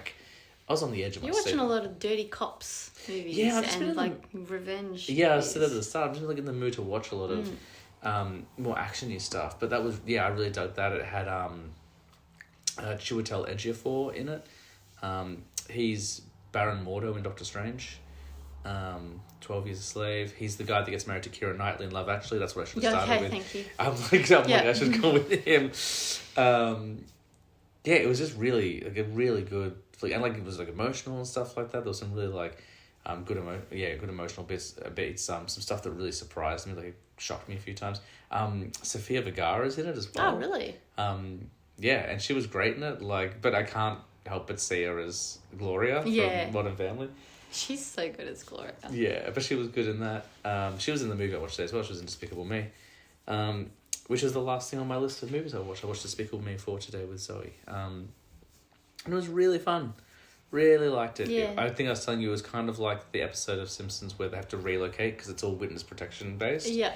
I was on the edge of my seat. You're watching a lot of dirty cops movies and like revenge. Yeah, I said at the start, I'm just like in the mood to watch a lot of more action-y stuff. But that was, I really dug that. It had Chiwetel Ejiofor in it. He's Baron Mordo in Doctor Strange. 12 Years a Slave. He's the guy that gets married to Keira Knightley in Love Actually. That's what I should have started with. Thank you. I'm like, I should go with him. It was just really like a really good, like, and like it was like emotional and stuff like that. There was some really like good emotional beats. Some stuff that really surprised me, like shocked me a few times. Sofia Vergara's in it as well. Oh really? And she was great in it. Like, but I can't help but see her as Gloria from Modern Family. She's so good as Gloria. Yeah, but she was good in that. She was in the movie I watched today as well. She was in Despicable Me. Which is the last thing on my list of movies I watched. I watched Despicable Me 4 today with Zoe. And it was really fun. Really liked it. Yeah. I think I was telling you it was kind of like the episode of Simpsons where they have to relocate because it's all witness protection based. Yeah.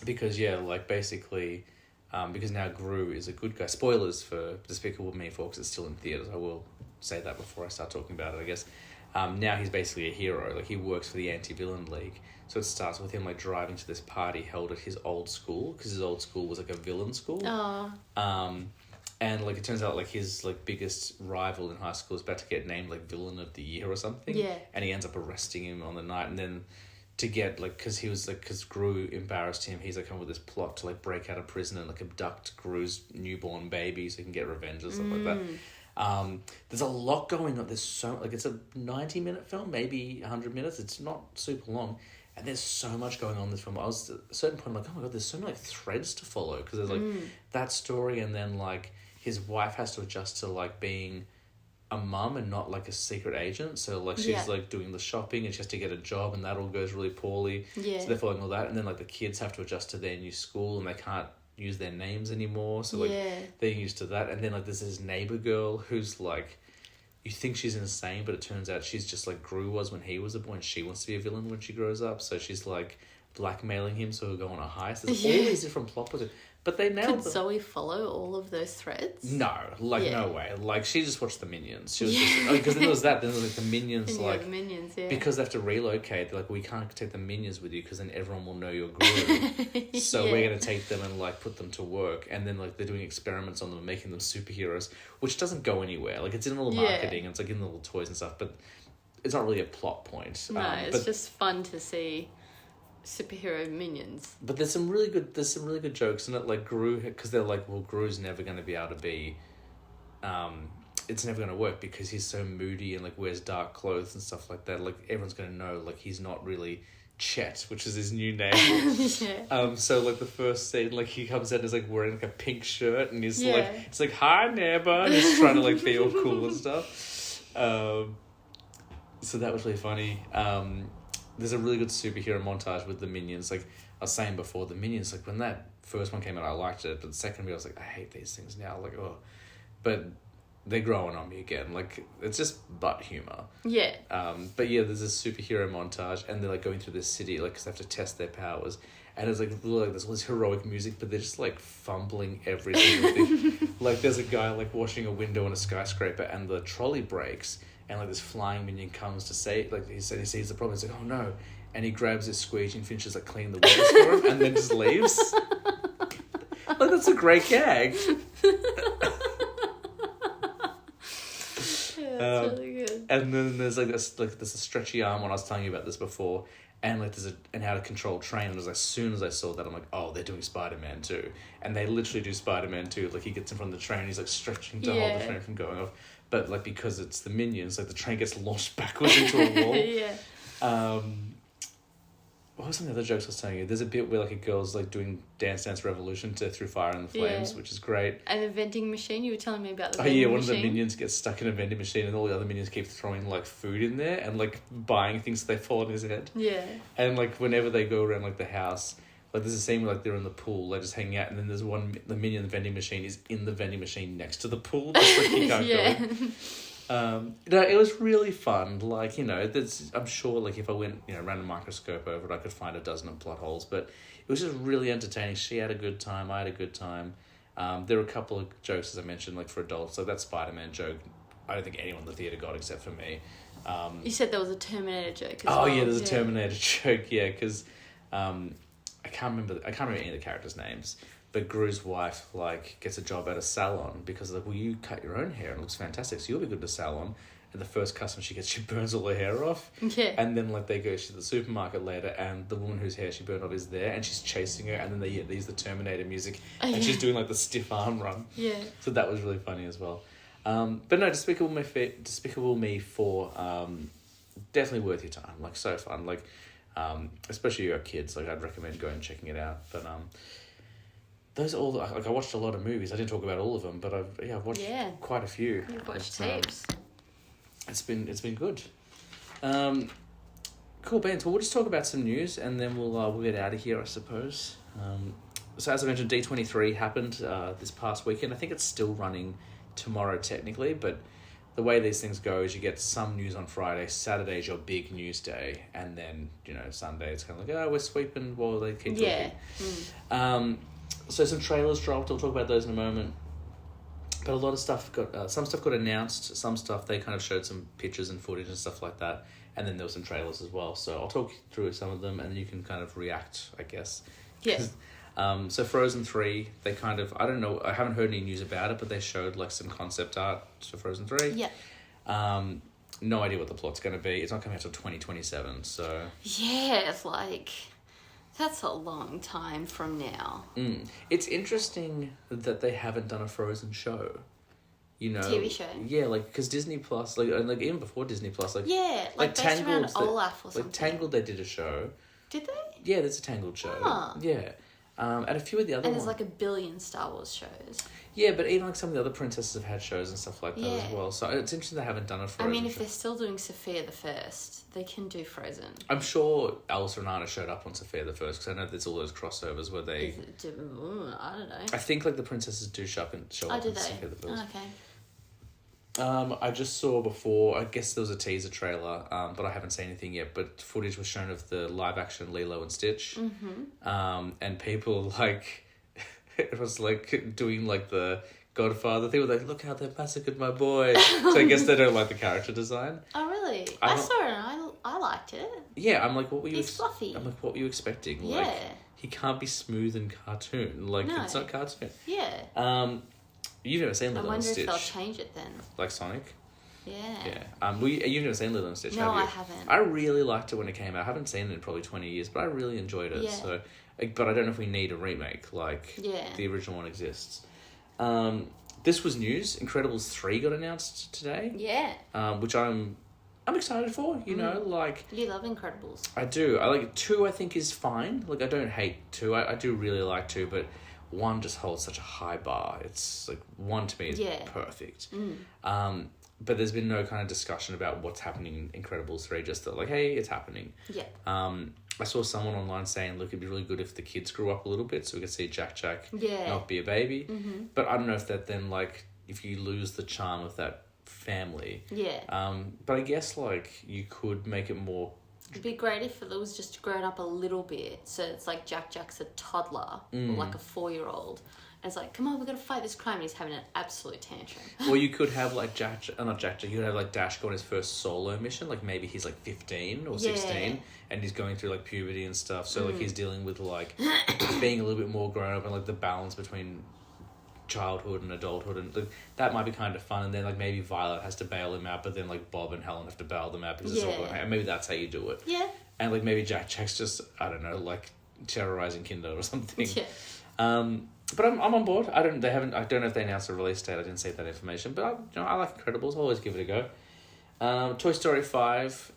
Because like basically, because now Gru is a good guy. Spoilers for Despicable Me 4 because it's still in theaters. I will say that before I start talking about it, I guess. Now he's basically a hero. Like, he works for the Anti-Villain League. So it starts with him, like, driving to this party held at his old school, because his old school was, like, a villain school. Oh. And, like, it turns out, like, his, like, biggest rival in high school is about to get named, like, Villain of the Year or something. Yeah. And he ends up arresting him on the night. And then to get, like, because Gru embarrassed him, he's, like, come with this plot to, like, break out of prison and, like, abduct Gru's newborn baby so he can get revenge and stuff like that. There's a lot going on. There's so, like, it's a 90-minute film, maybe 100 minutes. It's not super long. And there's so much going on in this film. I was at a certain point, like, oh my God, there's so many, like, threads to follow. Because there's, like, that story, and then, like, his wife has to adjust to, like, being a mum and not, like, a secret agent. So, like, she's, like, doing the shopping and she has to get a job, and that all goes really poorly. Yeah. So they're following all that. And then, like, the kids have to adjust to their new school, and they can't use their names anymore. So, like, they're used to that. And then, like, there's this neighbor girl who's, like, you think she's insane, but it turns out she's just like Gru was when he was a boy, and she wants to be a villain when she grows up. So she's, like, blackmailing him so he'll go on a heist. There's all these different plot points. But they nailed Could Zoe follow all of those threads? No, like, no way. Like, she just watched the Minions. She was just... Because then there was that. Then there was, like, the Minions, like... the Minions, yeah. Because they have to relocate, they're like, we can't take the Minions with you because then everyone will know you're Gru. So we're going to take them and, like, put them to work. And then, like, they're doing experiments on them and making them superheroes, which doesn't go anywhere. Like, it's in a little marketing, and it's, like, in the little toys and stuff, but it's not really a plot point. No, it's just fun to see superhero minions. But there's some really good jokes in it, like Gru, because they're like, well, Gru's never going to be able to be, it's never going to work because he's so moody and, like, wears dark clothes and stuff like that. Like, everyone's going to know, like, he's not really Chet, which is his new name. So, like, the first scene, like, he comes out and is, like, wearing, like, a pink shirt, and he's like, it's like, hi, neighbor, and he's trying to, like, be all cool and stuff. So that was really funny. There's a really good superhero montage with the Minions. Like I was saying before, the Minions, like, when that first one came out, I liked it, but the second one, I was like, I hate these things now. Like, oh, but they're growing on me again. Like, it's just butt humor. Yeah. But yeah, there's this superhero montage, and they're, like, going through this city, like, because they have to test their powers. And it's, like, really, like, there's all this heroic music, but they're just, like, fumbling every single thing. Like, there's a guy, like, washing a window in a skyscraper, and the trolley breaks, and, like, this flying minion comes to say, like, he sees the problem. He's like, oh no, and he grabs his squeegee and finishes, like, cleaning the windows for him, and then just leaves. Like, that's a great gag. That's really good. And then there's, like, this, like, there's a stretchy arm one. I was telling you about this before, and, like, there's an out of control train. And as soon as I saw that, I'm like, oh, they're doing Spider-Man 2, and they literally do Spider-Man 2. Like, he gets in front of the train, he's, like, stretching to hold the train from going off. But, like, because it's the Minions, like, the train gets launched backwards into a wall. What was some of the other jokes I was telling you? There's a bit where, like, a girl's, like, doing Dance Dance Revolution to Through Fire and the Flames, which is great. And the vending machine, you were telling me about the vending machine. One of the Minions gets stuck in a vending machine, and all the other Minions keep throwing, like, food in there and, like, buying things so they fall on his head. Yeah. And, like, whenever they go around, like, the house, like, there's a scene where, like, they're in the pool, they're just hanging out, and then there's the Minion vending machine is in the vending machine next to the pool, just like he can't go. No, it was really fun. Like, you know, I'm sure, like, if I went, you know, ran a microscope over it, I could find a dozen of plot holes, but it was just really entertaining. She had a good time, I had a good time. There were a couple of jokes, as I mentioned, like, for adults, like that Spider-Man joke, I don't think anyone in the theatre got except for me. You said there was a Terminator joke as well. Oh, yeah, there's a Terminator joke, yeah, because I can't remember any of the characters' names. But Gru's wife, like, gets a job at a salon because, like, well, you cut your own hair and it looks fantastic, so you'll be good at a salon. And the first customer she gets, she burns all her hair off. Yeah. And then, like, they go to the supermarket later, and the woman whose hair she burned off is there, and she's chasing her, and then they use the Terminator music, and she's doing, like, the stiff arm run. Yeah. So that was really funny as well. But no, Despicable Me 4, definitely worth your time. Like, so fun. Like, especially if you got kids, like, I'd recommend going and checking it out. But, those are all, like, I watched a lot of movies. I didn't talk about all of them, but I've watched quite a few. You've watched heaps. It's been good. Cool, Ben. So we'll just talk about some news, and then we'll get out of here, I suppose. So as I mentioned, D23 happened this past weekend. I think it's still running tomorrow technically, but the way these things go is you get some news on Friday, Saturday's your big news day, and then, Sunday it's kind of like, we're sweeping while they keep talking. Yeah. So some trailers dropped, I'll talk about those in a moment. But a lot of stuff some stuff got announced, some stuff they kind of showed some pictures and footage and stuff like that, and then there were some trailers as well. So I'll talk through some of them, and then you can kind of react, I guess. Yes. So Frozen 3, they kind of, I don't know, I haven't heard any news about it, but they showed like some concept art for Frozen 3. Yeah. No idea what the plot's going to be. It's not coming out till 2027, so... Yeah, it's like... That's a long time from now. It's interesting that they haven't done a Frozen show. TV show. Yeah, like, because Disney Plus, like even before Disney Plus, like... Yeah, like based around Olaf or something. Like Tangled, they did a show. Did they? Yeah, there's a Tangled show. Huh. Yeah. And a few of the other ones. And there's like a billion Star Wars shows. Yeah, but even like some of the other princesses have had shows and stuff like that as Yeah. well. So it's interesting they haven't done a Frozen I mean, if show. they're still doing Sophia the First, they can do Frozen. I'm sure Elsa and Anna showed up on Sophia the First, because I know there's all those crossovers where they... I don't know. I think like the princesses do show up in do they? Sophia the First. Okay. I just saw before, I guess there was a teaser trailer, but I haven't seen anything yet, but footage was shown of the live action Lilo and Stitch. Mm-hmm. And people like, it was like doing like the Godfather thing, where like, look how they massacred my boy. So I guess they don't like the character design. Oh, really? I saw it and I liked it. Yeah, I'm like, what were you... He's fluffy. I'm like, what were you expecting? Yeah. Like, he can't be smooth and cartoon. Like, No. it's not cartoon. Yeah. You've never seen Lilo I and wonder Stitch? if they'll change it then. Like Sonic? Yeah. Yeah. You've never seen Lilo and Stitch, No, have you? I haven't. I really liked it when it came out. I haven't seen it in probably 20 years, but I really enjoyed it. Yeah. So, but I don't know if we need a remake. Like, Yeah. the original one exists. This was news. Incredibles 3 got announced today. Yeah. Which I'm excited for, you know, like... You love Incredibles. I do. I like 2, I think, is fine. Like, I don't hate 2. I do really like 2, but 1 just holds such a high bar. It's like 1 to me is perfect. But there's been no kind of discussion about what's happening in Incredibles 3, just that, like, hey, it's happening. Yeah. I saw someone online saying, look, it'd be really good if the kids grew up a little bit so we could see Jack not be a baby. Mm-hmm. But I don't know if that then, like, if you lose the charm of that family. Yeah. But I guess, like, you could make it more... It'd be great if it was just grown up a little bit. So it's like Jack's a toddler or like a 4-year-old. And it's like, come on, we're going to fight this crime. And he's having an absolute tantrum. Or you could have like not Jack, you could have like Dash go on his first solo mission. Like maybe he's like 15 or 16 and he's going through like puberty and stuff. So like he's dealing with like being a little bit more grown up and like the balance between childhood and adulthood, and like, that might be kind of fun. And then like maybe Violet has to bail him out, but then like Bob and Helen have to bail them out because it's all going, and maybe that's how you do it. Yeah. And like maybe Jack's just, I don't know, like terrorizing Kinder or something. Yeah. But I'm on board. I don't know if they announced a release date. I didn't see that information, but I like Incredibles. I'll always give it a go. Toy Story 5,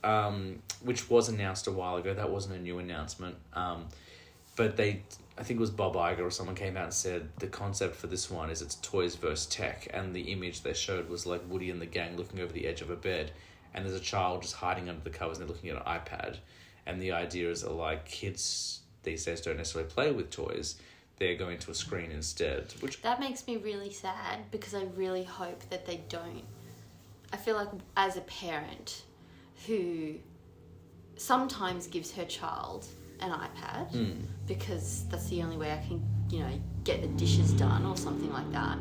which was announced a while ago. That wasn't a new announcement. But I think it was Bob Iger or someone came out and said the concept for this one is it's toys versus tech, and the image they showed was like Woody and the gang looking over the edge of a bed, and there's a child just hiding under the covers and they're looking at an iPad, and the idea is that like kids these days don't necessarily play with toys, they're going to a screen instead. Which that makes me really sad because I really hope that they don't. I feel like as a parent who sometimes gives her child an iPad because that's the only way I can, get the dishes done or something like that.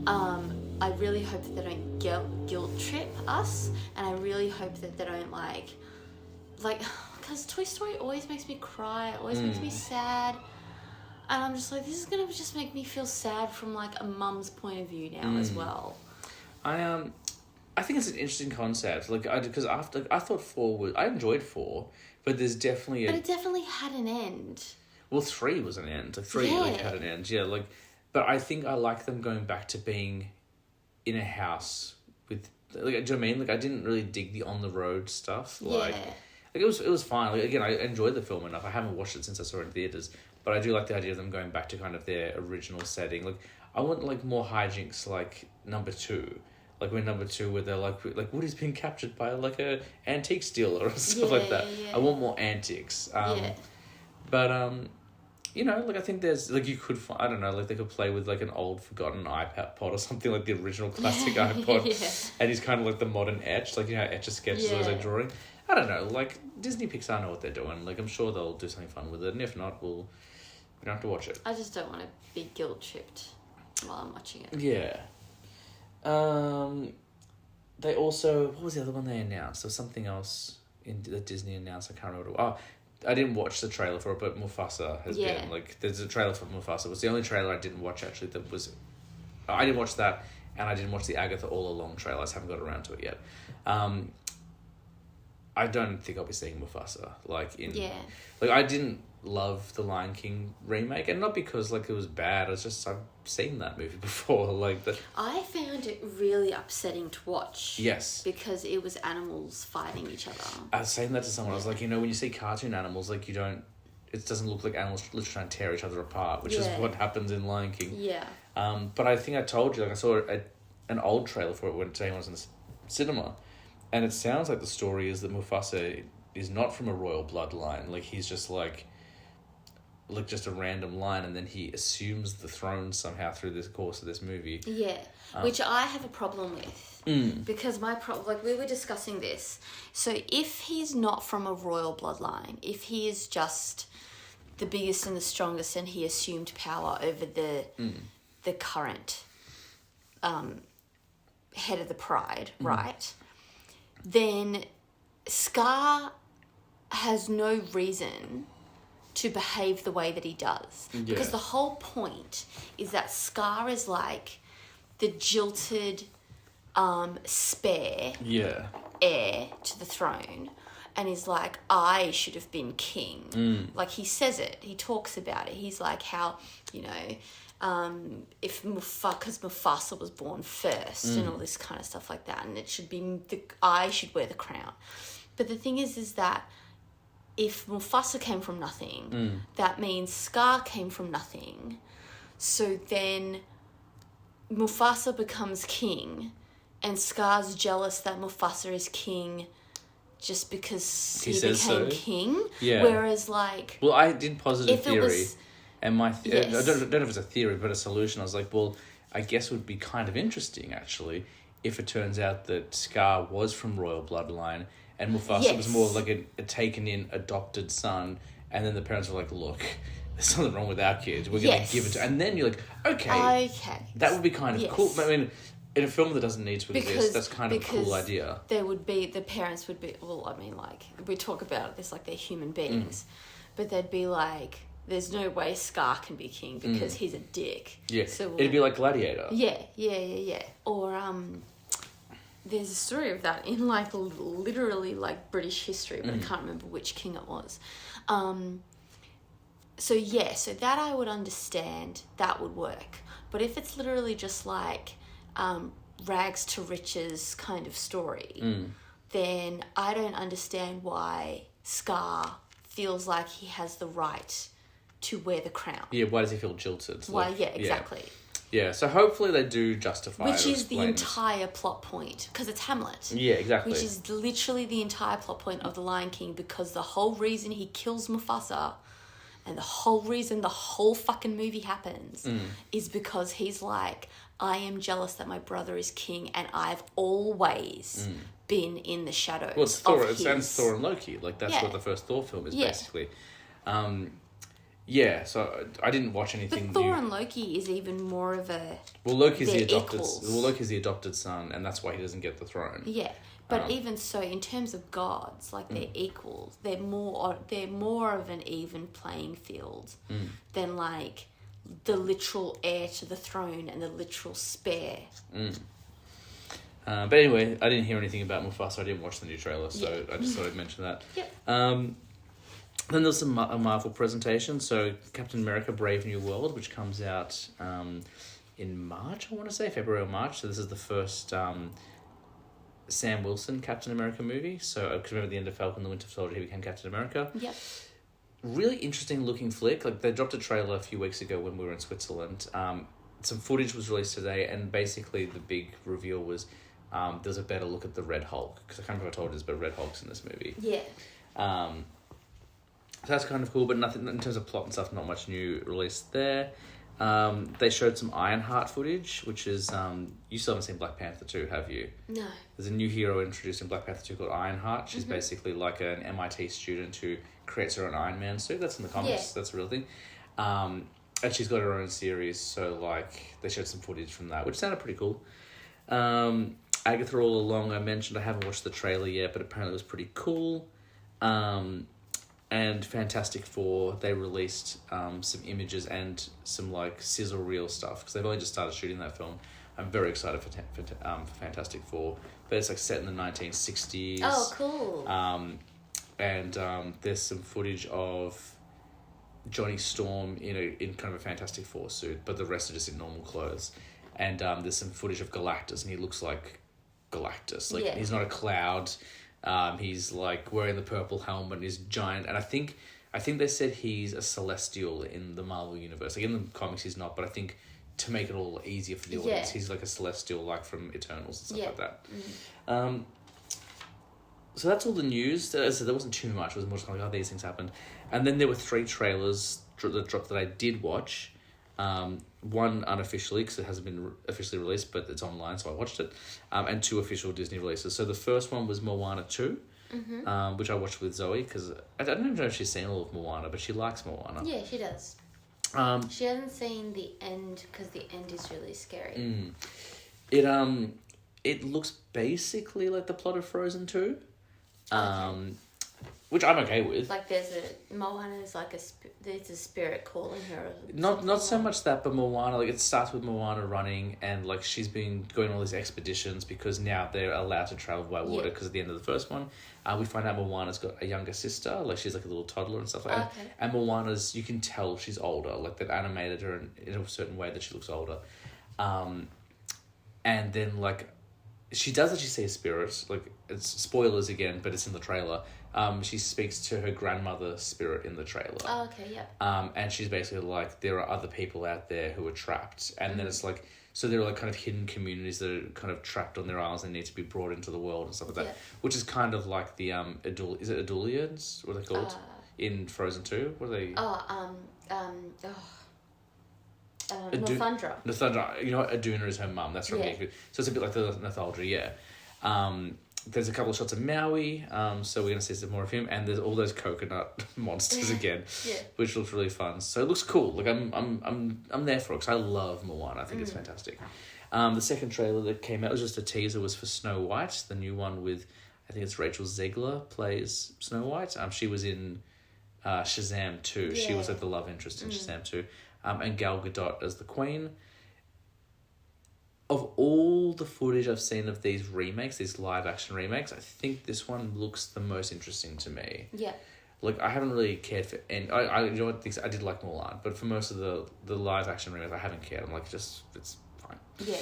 I really hope that they don't guilt trip us, and I really hope that they don't like, because Toy Story always makes me cry, always makes me sad, and I'm just like, this is gonna just make me feel sad from like a mum's point of view now as well. I think it's an interesting concept, because after I thought 4 I enjoyed 4, but there's definitely But it definitely had an end. Well, 3 was an end. Like 3 had an end. Yeah, but I think I like them going back to being in a house with, do you know what I mean? Like, I didn't really dig the on the road stuff. Like it was fine. Like, again, I enjoyed the film enough. I haven't watched it since I saw it in theaters, but I do like the idea of them going back to kind of their original setting. Like, I want like more hijinks, like number 2. Like when number 2, where they're like Woody's being captured by like a antique dealer or stuff like that. Yeah. I want more antics. But you know, like I think there's like you could I don't know, like they could play with like an old forgotten iPad pod or something like the original classic iPod, and he's kind of like the modern Etch, like you know how Etch a Sketch is always like drawing. I don't know, like Disney Pixar know what they're doing. Like I'm sure they'll do something fun with it, and if not, we don't have to watch it. I just don't want to be guilt tripped while I'm watching it. Yeah. They also, what was the other one they announced? There was something else that Disney announced. I can't remember. Oh, I didn't watch the trailer for it, but Mufasa has been like. There's a trailer for Mufasa. It was the only trailer I didn't watch actually. That was, I didn't watch that, and I didn't watch the Agatha All Along trailer. I just haven't got around to it yet. I don't think I'll be seeing Mufasa like I didn't love the Lion King remake, and not because like it was bad. It's just I've seen that movie before. Like that, I found it really upsetting to watch. Yes, because it was animals fighting each other. I was saying that to someone. I was like, you know, when you see cartoon animals, like you don't. It doesn't look like animals literally trying to tear each other apart, which is what happens in Lion King. Yeah. But I think I told you, like I saw an old trailer for it when I was in the cinema, and it sounds like the story is that Mufasa is not from a royal bloodline. Like he's just like just a random line, and then he assumes the throne somehow through the course of this movie. Yeah, which I have a problem with. Because my problem, like we were discussing this. So if he's not from a royal bloodline, if he is just the biggest and the strongest, and he assumed power over the current head of the pride, right? Then Scar has no reason to behave the way that he does. Because the whole point is that Scar is like the jilted spare heir to the throne, and is like, I should have been king. Like he says it, he talks about it. He's like how, you know, if because Mufasa was born first and all this kind of stuff like that, and it should be I should wear the crown. But the thing is that if Mufasa came from nothing, that means Scar came from nothing. So then Mufasa becomes king, and Scar's jealous that Mufasa is king just because he became king. Yeah. Whereas, like... Well, I did posit a theory, and my... I don't know if it's a theory, but a solution. I was like, well, I guess it would be kind of interesting, actually, if it turns out that Scar was from royal bloodline, and Mufasa was more like a taken-in, adopted son, and then the parents were like, look, there's something wrong with our kids. We're going to give it to... And then you're like, okay. That would be kind of cool. I mean, in a film that doesn't need to exist, that's kind of a cool idea. There would be... The parents would be... Well, I mean, like, we talk about this like they're human beings. But they'd be like... There's no way Scar can be king because he's a dick. Yeah, so it'd be like Gladiator. Yeah. Or, there's a story of that in, like, literally, like, British history, but I can't remember which king it was. So that I would understand. That would work. But if it's literally just, like, rags to riches kind of story, then I don't understand why Scar feels like he has the right to wear the crown. Yeah, why does he feel jilted? Why, exactly. Yeah, so hopefully they do justify it. Which is the entire plot point, because it's Hamlet. Yeah, exactly. Which is literally the entire plot point of The Lion King, because the whole reason he kills Mufasa and the whole reason the whole fucking movie happens is because he's like, I am jealous that my brother is king and I've always been in the shadows. Well, it's Thor, it sounds Thor and Loki. Like, that's what the first Thor film is, basically. Yeah, so I didn't watch anything. But Thor and Loki is even more of a... Well, Loki's the adopted son, and that's why he doesn't get the throne. Yeah, but even so, in terms of gods, like they're equals. They're more of an even playing field than like the literal heir to the throne and the literal spare. But anyway, I didn't hear anything about Mufasa. I didn't watch the new trailer, so I just thought I'd mention that. Yep. Then there's a Marvel presentation. So Captain America: Brave New World, which comes out in March, I want to say, February or March. So this is the first Sam Wilson Captain America movie. So, because remember, at the end of Falcon the Winter Soldier, he became Captain America. Yep. Really interesting looking flick. Like, they dropped a trailer a few weeks ago when we were in Switzerland. Some footage was released today, and basically the big reveal was there's a better look at the Red Hulk. Because I can't remember if I told you this, but Red Hulk's in this movie. Yeah. So that's kind of cool, but nothing in terms of plot and stuff. Not much new released there. They showed some Ironheart footage, which is you still haven't seen Black Panther 2, have you? No. There's a new hero introduced in Black Panther 2 called Ironheart. She's basically like an MIT student who creates her own Iron Man suit. That's in the comics. Yeah. That's a real thing. And she's got her own series, so like they showed some footage from that, which sounded pretty cool. Agatha All Along, I mentioned. I haven't watched the trailer yet, but apparently it was pretty cool. And Fantastic Four, they released some images and some like sizzle reel stuff because they've only just started shooting that film. I'm very excited for Fantastic Four, but it's like set in the 1960s. Oh, cool. And there's some footage of Johnny Storm in kind of a Fantastic Four suit, but the rest are just in normal clothes. And there's some footage of Galactus, and he looks like Galactus. Like he's not a cloud. He's like wearing the purple helmet and he's giant, and I think they said he's a celestial in the Marvel universe. Like in the comics he's not, but I think to make it all easier for the audience, he's like a celestial like from Eternals and stuff like that. So that's all the news. As I said, there wasn't too much. It was more just like, these things happened. And then there were 3 trailers that dropped that I did watch. One unofficially, because it hasn't been officially released, but it's online, so I watched it. And 2 official Disney releases. So the first one was Moana 2, which I watched with Zoe, because I don't know if she's seen all of Moana, but she likes Moana. Yeah, she does. She hasn't seen the end, because the end is really scary. It looks basically like the plot of Frozen 2. Which I'm okay with. Like Moana is like there's a spirit calling her. Not so much that, but Moana, like it starts with Moana running and like she's been going on all these expeditions because now they're allowed to travel by water because at the end of the first one, we find out Moana's got a younger sister, like she's like a little toddler and stuff like that. And Moana's, you can tell she's older, like they've animated her in a certain way that she looks older. And then like she does actually see a spirit, like it's spoilers again, but it's in the trailer. She speaks to her grandmother spirit in the trailer. Oh, okay, yeah. And she's basically like, there are other people out there who are trapped. And then it's like, so there are like kind of hidden communities that are kind of trapped on their islands and need to be brought into the world and stuff like that. Yeah. Which is kind of like the, is it Adulians? What are they called? In Frozen 2? What are they? Nathundra. Nathundra. You know what? Aduna is her mum. That's right. Yeah. So it's a bit like the Nathaldra, yeah. There's a couple of shots of Maui, so we're going to see some more of him, and there's all those coconut monsters again, which looks really fun. So it looks cool. Like I'm there for it because I love Moana. I think it's fantastic. The second trailer that came out was just a teaser. Was for Snow White, the new one with, I think it's Rachel Zegler plays Snow White. She was in Shazam 2. Yeah. She was like the love interest in Shazam 2, and Gal Gadot as the Queen. Of all the footage I've seen of these remakes, these live-action remakes, I think this one looks the most interesting to me. Yeah. Like, I haven't really cared for... And I you know what, I did like Mulan, but for most of the live-action remakes, I haven't cared. I'm like, it's fine. Yeah.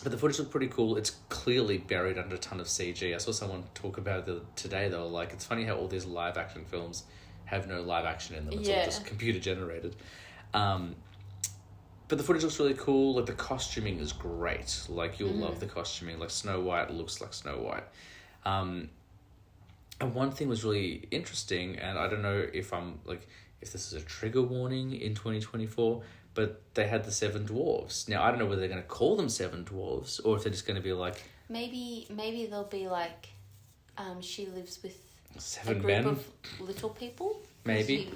But the footage looked pretty cool. It's clearly buried under a ton of CG. I saw someone talk about it today. They were like, it's funny how all these live-action films have no live-action in them. It's all just computer-generated. But the footage looks really cool. Like, the costuming is great. Like, you'll love the costuming. Like, Snow White looks like Snow White. And one thing was really interesting, and I don't know if if this is a trigger warning in 2024, but they had the 7 dwarves. Now, I don't know whether they're going to call them 7 dwarves, or if they're just going to be like... Maybe they'll be like, she lives with 7 a group men? Of little people. Maybe.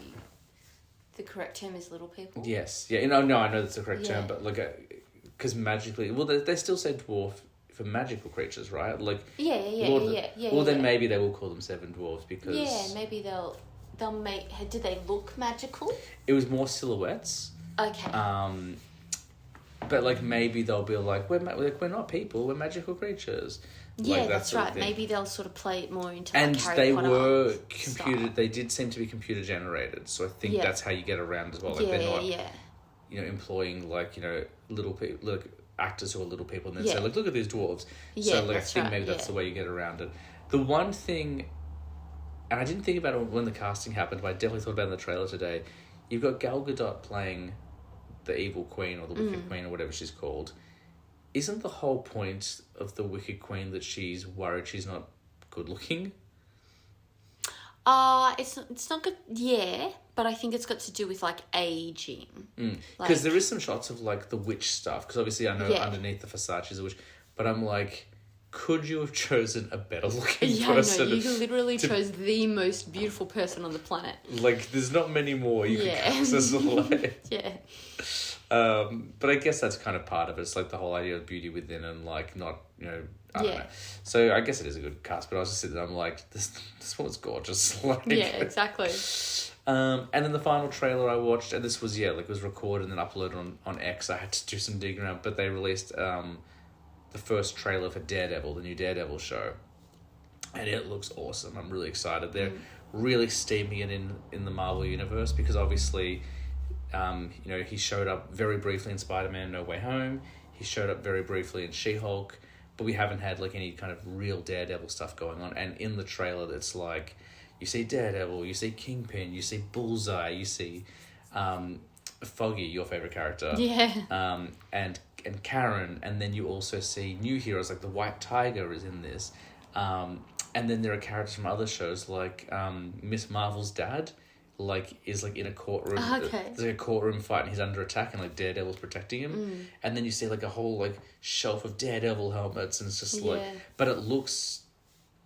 The correct term is little people. Yes. Yeah. No, I know that's the correct term, but because magically, well, they still say dwarf for magical creatures, right? Like Well, then maybe they will call them 7 dwarves because maybe they'll make. Do they look magical? It was more silhouettes. Okay. But like maybe they'll be like we're not people, we're magical creatures. Yeah, that's right. Maybe they'll sort of play it more into and like Harry they Potter were computer. Style. They did seem to be computer generated, so I think that's how you get around as well. Like they're not, employing like little people, like actors who are little people, and then say like, look at these dwarves. Yeah, so like I think maybe that's the way you get around it. The one thing, and I didn't think about it when the casting happened, but I definitely thought about it in the trailer today. You've got Gal Gadot playing the evil queen or the wicked queen or whatever she's called. Isn't the whole point of the Wicked Queen that she's worried she's not good looking? It's not good. Yeah, but I think it's got to do with like aging. Because there is some shots of like the witch stuff. Because obviously I know Yeah. underneath the Versace is a witch, but I'm like, could you have chosen a better looking Yeah, no, person? you literally chose the most beautiful person on the planet. Like, there's not many more you Yeah. could cast as like. Yeah. But I guess that's kind of part of it. It's like the whole idea of beauty within and like not, I don't Yeah. know. So I guess it is a good cast, but I was just sitting there, I'm like, this woman's gorgeous. Like, Yeah, exactly. And then the final trailer I watched, and this was, it was recorded and then uploaded on X. I had to do some digging around, but they released the first trailer for Daredevil, the new Daredevil show. And it looks awesome. I'm really excited. They're really steaming it in the Marvel Universe because obviously, he showed up very briefly in Spider-Man No Way Home. He showed up very briefly in She-Hulk, but we haven't had like any kind of real Daredevil stuff going on. And in the trailer, it's like, you see Daredevil, you see Kingpin, you see Bullseye, you see Foggy, your favorite character. Yeah. And Karen, and then you also see new heroes like the White Tiger is in this. And then there are characters from other shows like Miss Marvel's dad, is in a courtroom. Okay. There's like a courtroom fight and he's under attack and like Daredevil's protecting him. And then you see like a whole like shelf of Daredevil helmets and it's just like, but it looks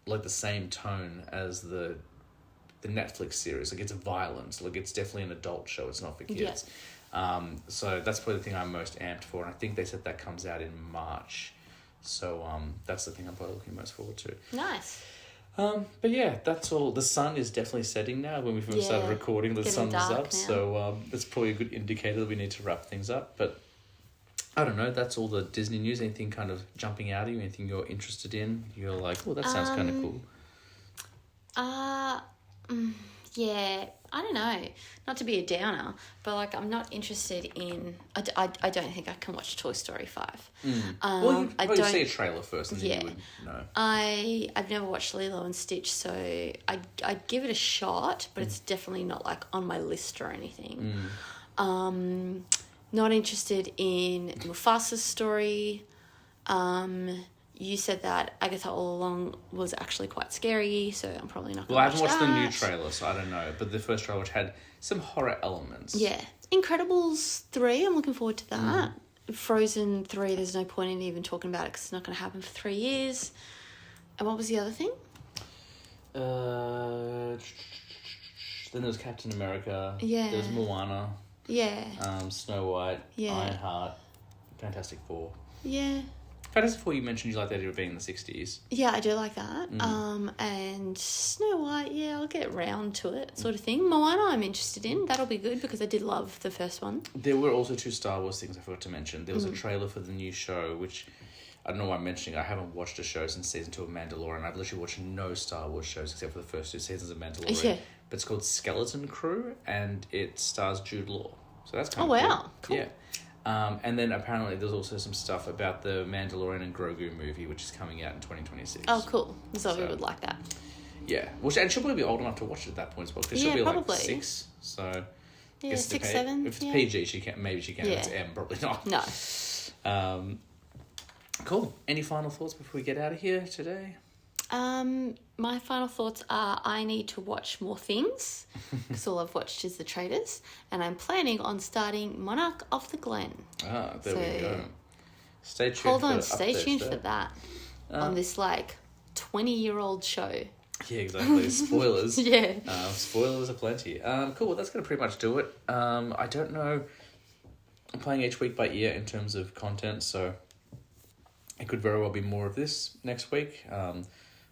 like the same tone as the Netflix series. Like it's violent. Like it's definitely an adult show. It's not for kids. So that's probably the thing I'm most amped for. And I think they said that comes out in March. So that's the thing I'm probably looking most forward to. Nice. But yeah, that's all. The sun is definitely setting now. When we first started recording, the sun was up. Now. So that's probably a good indicator that we need to wrap things up. But I don't know. That's all the Disney news. Anything kind of jumping out at you? Anything you're interested in? You're like, oh, that sounds kind of cool. Yeah, I don't know. Not to be a downer, but like I'm not interested in. I don't think I can watch Toy Story 5. Well, you'd probably see a trailer first, and then you would know. I've never watched Lilo and Stitch, so I'd give it a shot, but it's definitely not like on my list or anything. Not interested in Mufasa's story. You said that Agatha All Along was actually quite scary, so I'm probably not going to watch that. Well, I haven't watched the new trailer, so I don't know. But the first trailer, which had some horror elements. Yeah. Incredibles 3, I'm looking forward to that. Frozen 3, there's no point in even talking about it because it's not going to happen for 3 years. And what was the other thing? Then there was Captain America. Yeah. There was Moana. Yeah. Snow White. Yeah. Ironheart. Fantastic Four. Yeah. Fantastic Four, you mentioned you like the idea of being in the 60s. Yeah, I do like that. And Snow White, yeah, I'll get round to it, sort of thing. Moana, I'm interested in. That'll be good because I did love the first one. There were also 2 Star Wars things I forgot to mention. There was a trailer for the new show, which I don't know why I'm mentioning. I haven't watched a show since season 2 of Mandalorian. I've literally watched no Star Wars shows except for the first 2 seasons of Mandalorian. Yeah. But it's called Skeleton Crew, and it stars Jude Law. So that's kind of wow. Cool. Yeah. And then apparently there's also some stuff about the Mandalorian and Grogu movie, which is coming out in 2026. Oh, cool. Zoe would like that. Yeah. Well, and she'll probably be old enough to watch it at that point as well, because she'll be probably. like 6. So yeah, 6, 7. If it's PG, she can. Maybe she can. Yeah. If it's M, probably not. No. Cool. Any final thoughts before we get out of here today? My final thoughts are I need to watch more things because all I've watched is The Traitors, and I'm planning on starting Monarch of the Glen. Ah, there we go. Stay tuned. Hold on, stay tuned for that on this 20-year-old show. Yeah, exactly. Spoilers. Yeah. Spoilers aplenty. Cool. Well, that's going to pretty much do it. I don't know. I'm playing each week by ear in terms of content, so it could very well be more of this next week.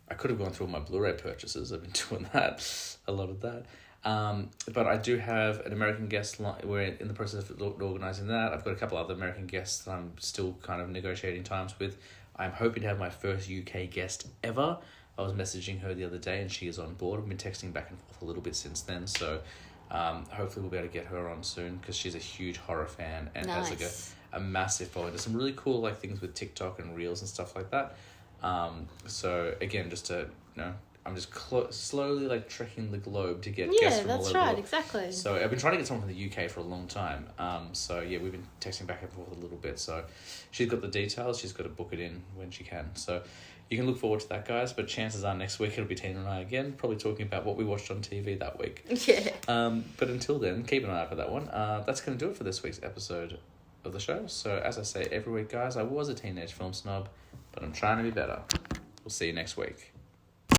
I could have gone through all my Blu-ray purchases. I've been doing that, a lot of that. But I do have an American guest. We're in the process of organising that. I've got a couple other American guests that I'm still kind of negotiating times with. I'm hoping to have my first UK guest ever. I was messaging her the other day and she is on board. I've been texting back and forth a little bit since then. So hopefully we'll be able to get her on soon because she's a huge horror fan and has like a massive following. There's some really cool things with TikTok and Reels and stuff like that. So again, just to, I'm just slowly trekking the globe to get guests from all over the world. Yeah, that's right, exactly. So I've been trying to get someone from the UK for a long time. So yeah, we've been texting back and forth a little bit. So she's got the details. She's got to book it in when she can. So You can look forward to that, guys, but chances are next week it'll be Tina and I again, probably talking about what we watched on TV that week. Yeah. But until then, keep an eye out for that one. That's going to do it for this week's episode of the show. So, as I say every week, guys, I was a teenage film snob, but I'm trying to be better. We'll see you next week.